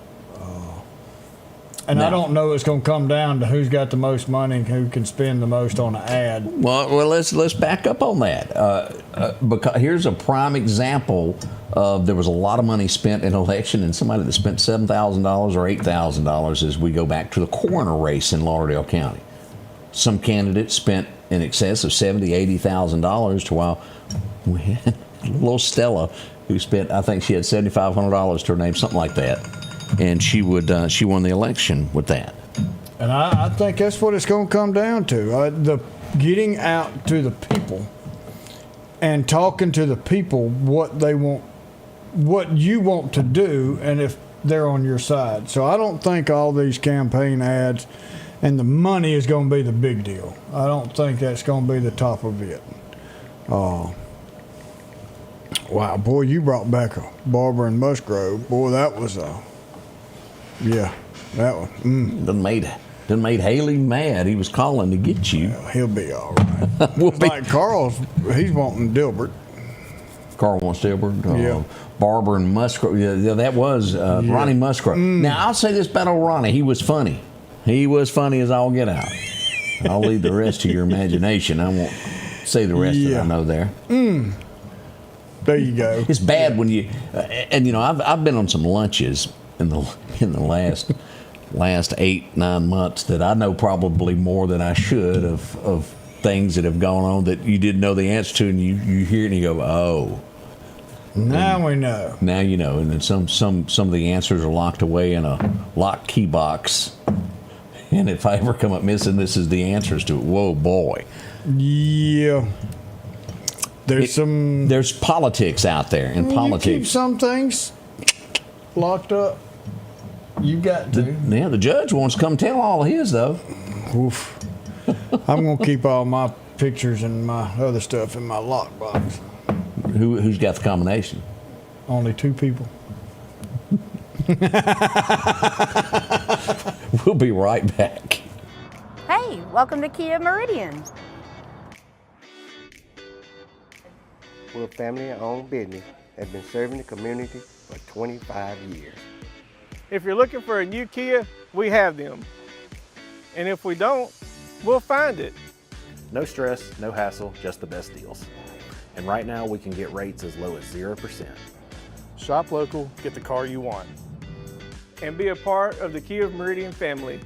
S3: And I don't know it's going to come down to who's got the most money and who can spend the most on an ad.
S2: Well, let's back up on that. Because here's a prime example of there was a lot of money spent in election, and somebody that spent $7,000 or $8,000 as we go back to the coroner race in Lauderdale County. Some candidates spent in excess of $70,000, $80,000 to while we had little Stella who spent, I think she had $7,500 to her name, something like that. And she won the election with that.
S3: And I think that's what it's going to come down to. The getting out to the people and talking to the people what they want, what you want to do, and if they're on your side. So I don't think all these campaign ads and the money is going to be the big deal. I don't think that's going to be the top of it. Wow, boy, you brought back a Barber and Musgrove. Boy, that was a... Yeah, that one.
S2: Done made Haley mad. He was calling to get you.
S3: Well, he'll be all right. Carl, he's wanting Dilbert.
S2: Carl wants Dilbert.
S3: Yeah.
S2: Barber and Musgrove. Yeah, that was Ronnie Musgrove. Now, I'll say this about old Ronnie. He was funny. He was funny as all get out. I'll leave the rest to your imagination. I won't say the rest that I know there.
S3: There you go.
S2: It's bad when you... and, I've been on some lunches in the last 8-9 months that I know probably more than I should of things that have gone on that you didn't know the answer to, and you hear it and you go, oh.
S3: Now we know.
S2: Now you know, and then some of the answers are locked away in a locked key box And if I ever come up missing, this is the answers to it. Whoa, boy.
S3: Yeah. There's
S2: politics out there, and politics.
S3: You keep some things locked up. You got to.
S2: The judge wants to come tell all of his, though.
S3: Oof. I'm going to keep all my pictures and my other stuff in my lockbox.
S2: Who's got the combination?
S3: Only 2 people.
S2: We'll be right back.
S14: Hey, welcome to Kia Meridian.
S15: We're a family-owned business that's been serving the community for 25 years.
S16: If you're looking for a new Kia, we have them. And if we don't, we'll find it.
S17: No stress, no hassle, just the best deals. And right now we can get rates as low as 0%.
S16: Shop local, get the car you want. And be a part of the Kia Meridian family.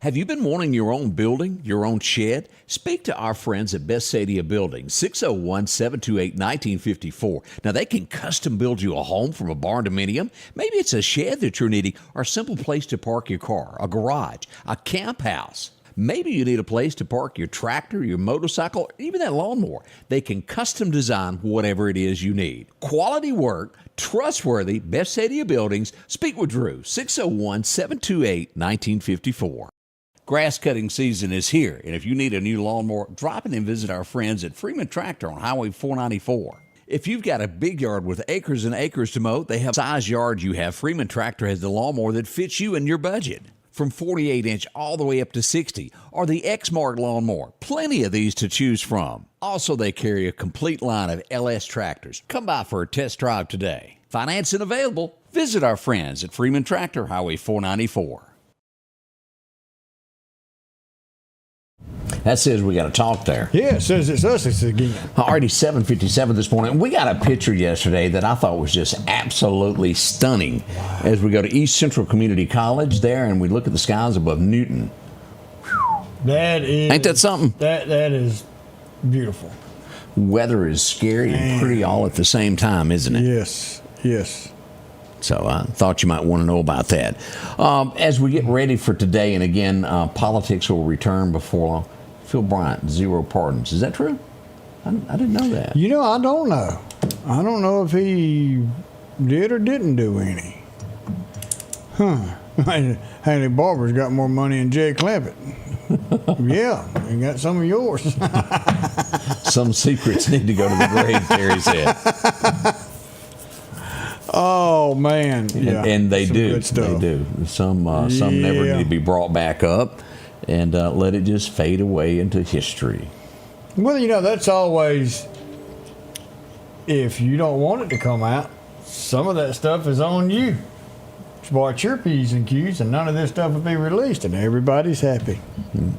S2: Have you been wanting your own building, your own shed? Speak to our friends at Best Sadia Building, 601-728-1954. Now, they can custom build you a home from a barn dominium. Maybe it's a shed that you're needing, or a simple place to park your car, a garage, a camp house. Maybe you need a place to park your tractor, your motorcycle, or even that lawnmower. They can custom design whatever it is you need. Quality work, trustworthy, Best Sadia Buildings. Speak with Drew, 601-728-1954. Grass cutting season is here, and if you need a new lawnmower, drop in and visit our friends at Freeman Tractor on Highway 494. If you've got a big yard with acres and acres to mow, they have size yard you have. Freeman Tractor has the lawnmower that fits you and your budget. From 48-inch all the way up to 60, or the X-Mark lawnmower. Plenty of these to choose from. Also, they carry a complete line of LS tractors. Come by for a test drive today. Financing available. Visit our friends at Freeman Tractor, Highway 494. That says we got to talk there.
S3: Yeah, it says it's us again.
S2: Already 7:57 this morning. We got a picture yesterday that I thought was just absolutely stunning. Wow. As we go to East Central Community College there, and we look at the skies above Newton.
S3: That is.
S2: Ain't that something?
S3: That is beautiful.
S2: Weather is scary and pretty all at the same time, isn't it?
S3: Yes, yes.
S2: So I thought you might want to know about that. As we get ready for today, and again, politics will return before Phil Bryant, 0 pardons. Is that true? I didn't know that.
S3: You know, I don't know. I don't know if he did or didn't do any. Haley Barber's got more money than Jay Clampett. Yeah, he got some of yours.
S2: Some secrets need to go to the grave, Terry said.
S3: Oh man, yeah,
S2: and they do.
S3: They
S2: do. Some never need to be brought back up, and let it just fade away into history.
S3: Well, you know, that's always, if you don't want it to come out, some of that stuff is on you. Sport your P's and Q's, and none of this stuff will be released, and everybody's happy.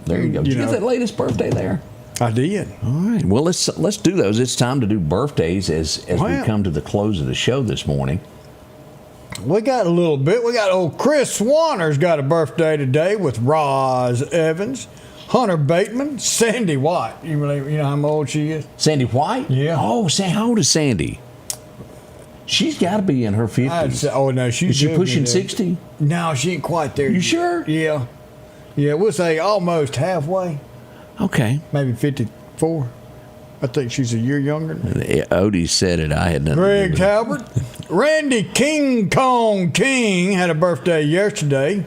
S2: There you go. Did you get that latest birthday there?
S3: I did.
S2: All right. Well, let's do those. It's time to do birthdays as we come to the close of the show this morning.
S3: We got a little bit. We got old Chris Swanner's got a birthday today with Roz Evans, Hunter Bateman, Sandy White. You know how old she is?
S2: Sandy White?
S3: Yeah.
S2: Oh, how old is Sandy? She's got to be in her 50s.
S3: Oh, no, she's
S2: Is she pushing 60?
S3: No, she ain't quite there.
S2: You sure?
S3: Yeah. Yeah, we'll say almost halfway.
S2: Okay.
S3: Maybe 54. I think she's a year younger.
S2: Odie said it. I had nothing
S3: Greg
S2: to do with
S3: Talbert. Randy King Kong King had a birthday yesterday.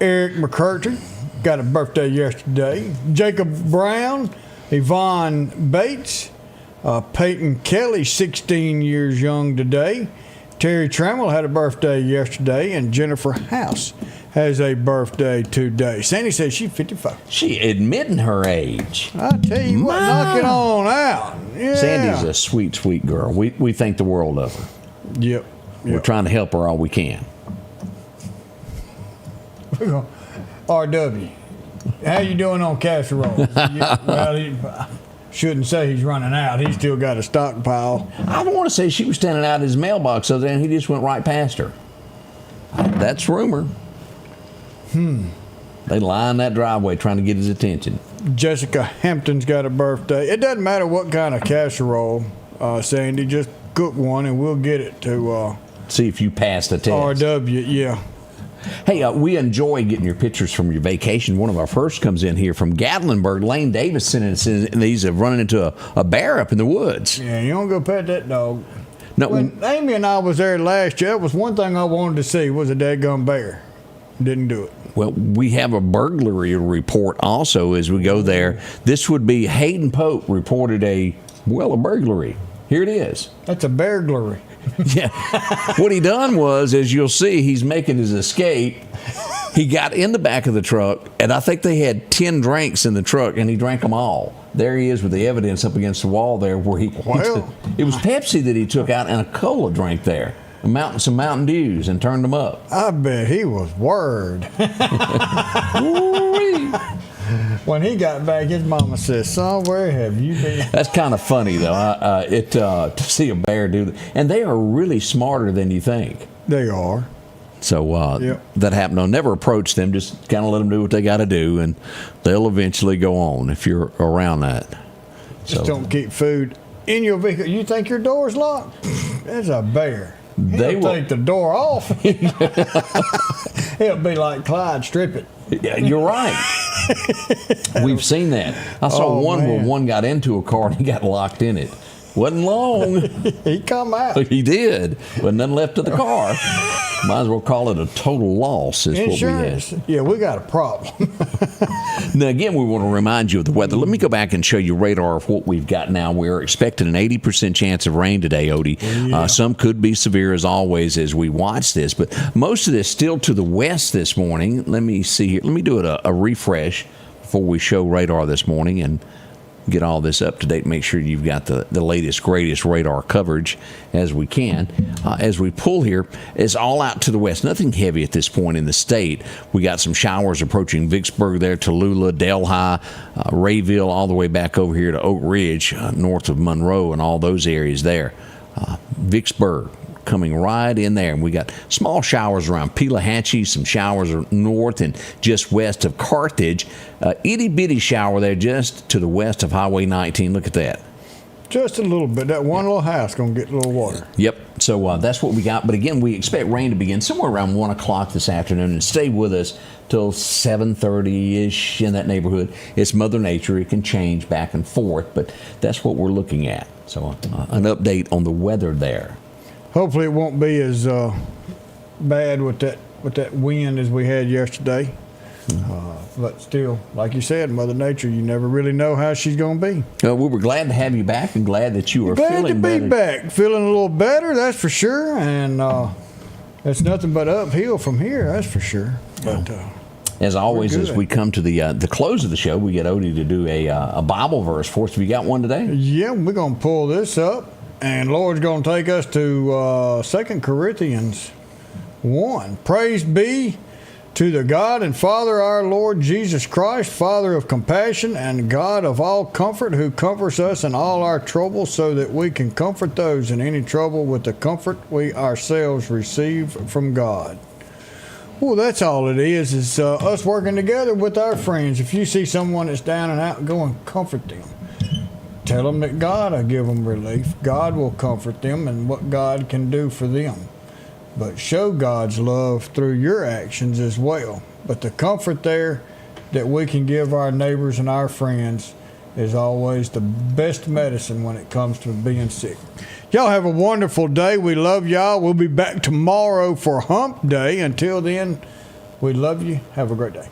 S3: Eric McCurdy got a birthday yesterday. Jacob Brown. Yvonne Bates. Peyton Kelly, 16 years young today. Terry Trammell had a birthday yesterday, and Jennifer House has a birthday today. Sandy says she's 55.
S2: She admitting her age.
S3: I tell you what, knock it on out. Yeah.
S2: Sandy's a sweet, sweet girl. We think the world of her.
S3: Yep.
S2: We're trying to help her all we can.
S3: RW, how you doing on casserole? Well, shouldn't say he's running out. He's still got a stockpile.
S2: I don't want to say she was standing out his mailbox, so then he just went right past her. That's rumor. They lined that driveway trying to get his attention.
S3: Jessica Hampton's got a birthday. It doesn't matter what kind of casserole, Sandy. Just cook one and we'll get it to...
S2: see if you pass the test.
S3: RW, yeah.
S2: Hey, we enjoy getting your pictures from your vacation. One of our first comes in here from Gatlinburg. Lane Davis sent us these of running into a bear up in the woods.
S3: Yeah, you don't go pet that dog.
S2: No,
S3: when Amy and I was there last year, that was one thing I wanted to see was a dadgum bear. Didn't do it.
S2: Well, we have a burglary report also as we go there. This would be Hayden Pope reported a burglary. Here it is.
S3: That's a bear-glary.
S2: Yeah. What he done was, as you'll see, he's making his escape. He got in the back of the truck, and I think they had 10 drinks in the truck, and he drank them all. There he is with the evidence up against the wall there where it was Pepsi that he took out and a cola drink there. Some Mountain Dews and turned them up.
S3: I bet he was word. When he got back, his mama says, "Son, where have you been?"
S2: That's kind of funny, though. To see a bear do that. And they are really smarter than you think.
S3: They are.
S2: So that happened. I'll never approach them. Just kind of let them do what they got to do, and they'll eventually go on if you're around that.
S3: Just don't keep food in your vehicle. You think your door's locked? There's a bear. He'll take the door off. It'll be like Clyde, strip it.
S2: Yeah, you're right. We've seen that. I saw one where one got into a car and he got locked in it. Wasn't long.
S3: He come out.
S2: He did. Wasn't nothing left of the car. Might as well call it a total loss is
S3: Insurance.
S2: what we had.
S3: Yeah, we got a problem.
S2: Now, again, we want to remind you of the weather. Let me go back and show you radar of what we've got now. We're expecting an 80% chance of rain today, Odie.
S3: Yeah.
S2: Some could be severe, as always, as we watch this. But most of this still to the west this morning. Let me see here. Let me do it a refresh before we show radar this morning and get all this up to date. Make sure you've got the latest, greatest radar coverage as we can. As we pull here, it's all out to the west. Nothing heavy at this point in the state. We got some showers approaching Vicksburg there, Tallulah, Delhi, Rayville, all the way back over here to Oak Ridge, north of Monroe, and all those areas there. Vicksburg coming right in there. And we got small showers around Pelahatchie, some showers north and just west of Carthage. Itty-bitty shower there just to the west of Highway 19. Look at that.
S3: Just a little bit. That one little house going to get a little water.
S2: Yep. So that's what we got. But again, we expect rain to begin somewhere around 1 o'clock this afternoon and stay with us till 7:30-ish in that neighborhood. It's Mother Nature. It can change back and forth, but that's what we're looking at. So an update on the weather there.
S3: Hopefully it won't be as bad with that wind as we had yesterday. But still, like you said, Mother Nature, you never really know how she's going to be.
S2: We were glad to have you back and glad that you are feeling better.
S3: Glad to be back. Feeling a little better, that's for sure. And it's nothing but uphill from here, that's for sure. But
S2: as always, as we come to the close of the show, we get Odie to do a Bible verse for us. Have you got one today?
S3: Yeah, we're going to pull this up. And Lord's going to take us to 2 Corinthians 1. Praise be to the God and Father our Lord Jesus Christ, Father of compassion and God of all comfort, who comforts us in all our troubles, so that we can comfort those in any trouble with the comfort we ourselves receive from God. Well, that's all it is us working together with our friends. If you see someone that's down and out, go and comfort them. Tell them that God will give them relief. God will comfort them and what God can do for them. But show God's love through your actions as well. But the comfort there that we can give our neighbors and our friends is always the best medicine when it comes to being sick. Y'all have a wonderful day. We love y'all. We'll be back tomorrow for Hump Day. Until then, we love you. Have a great day.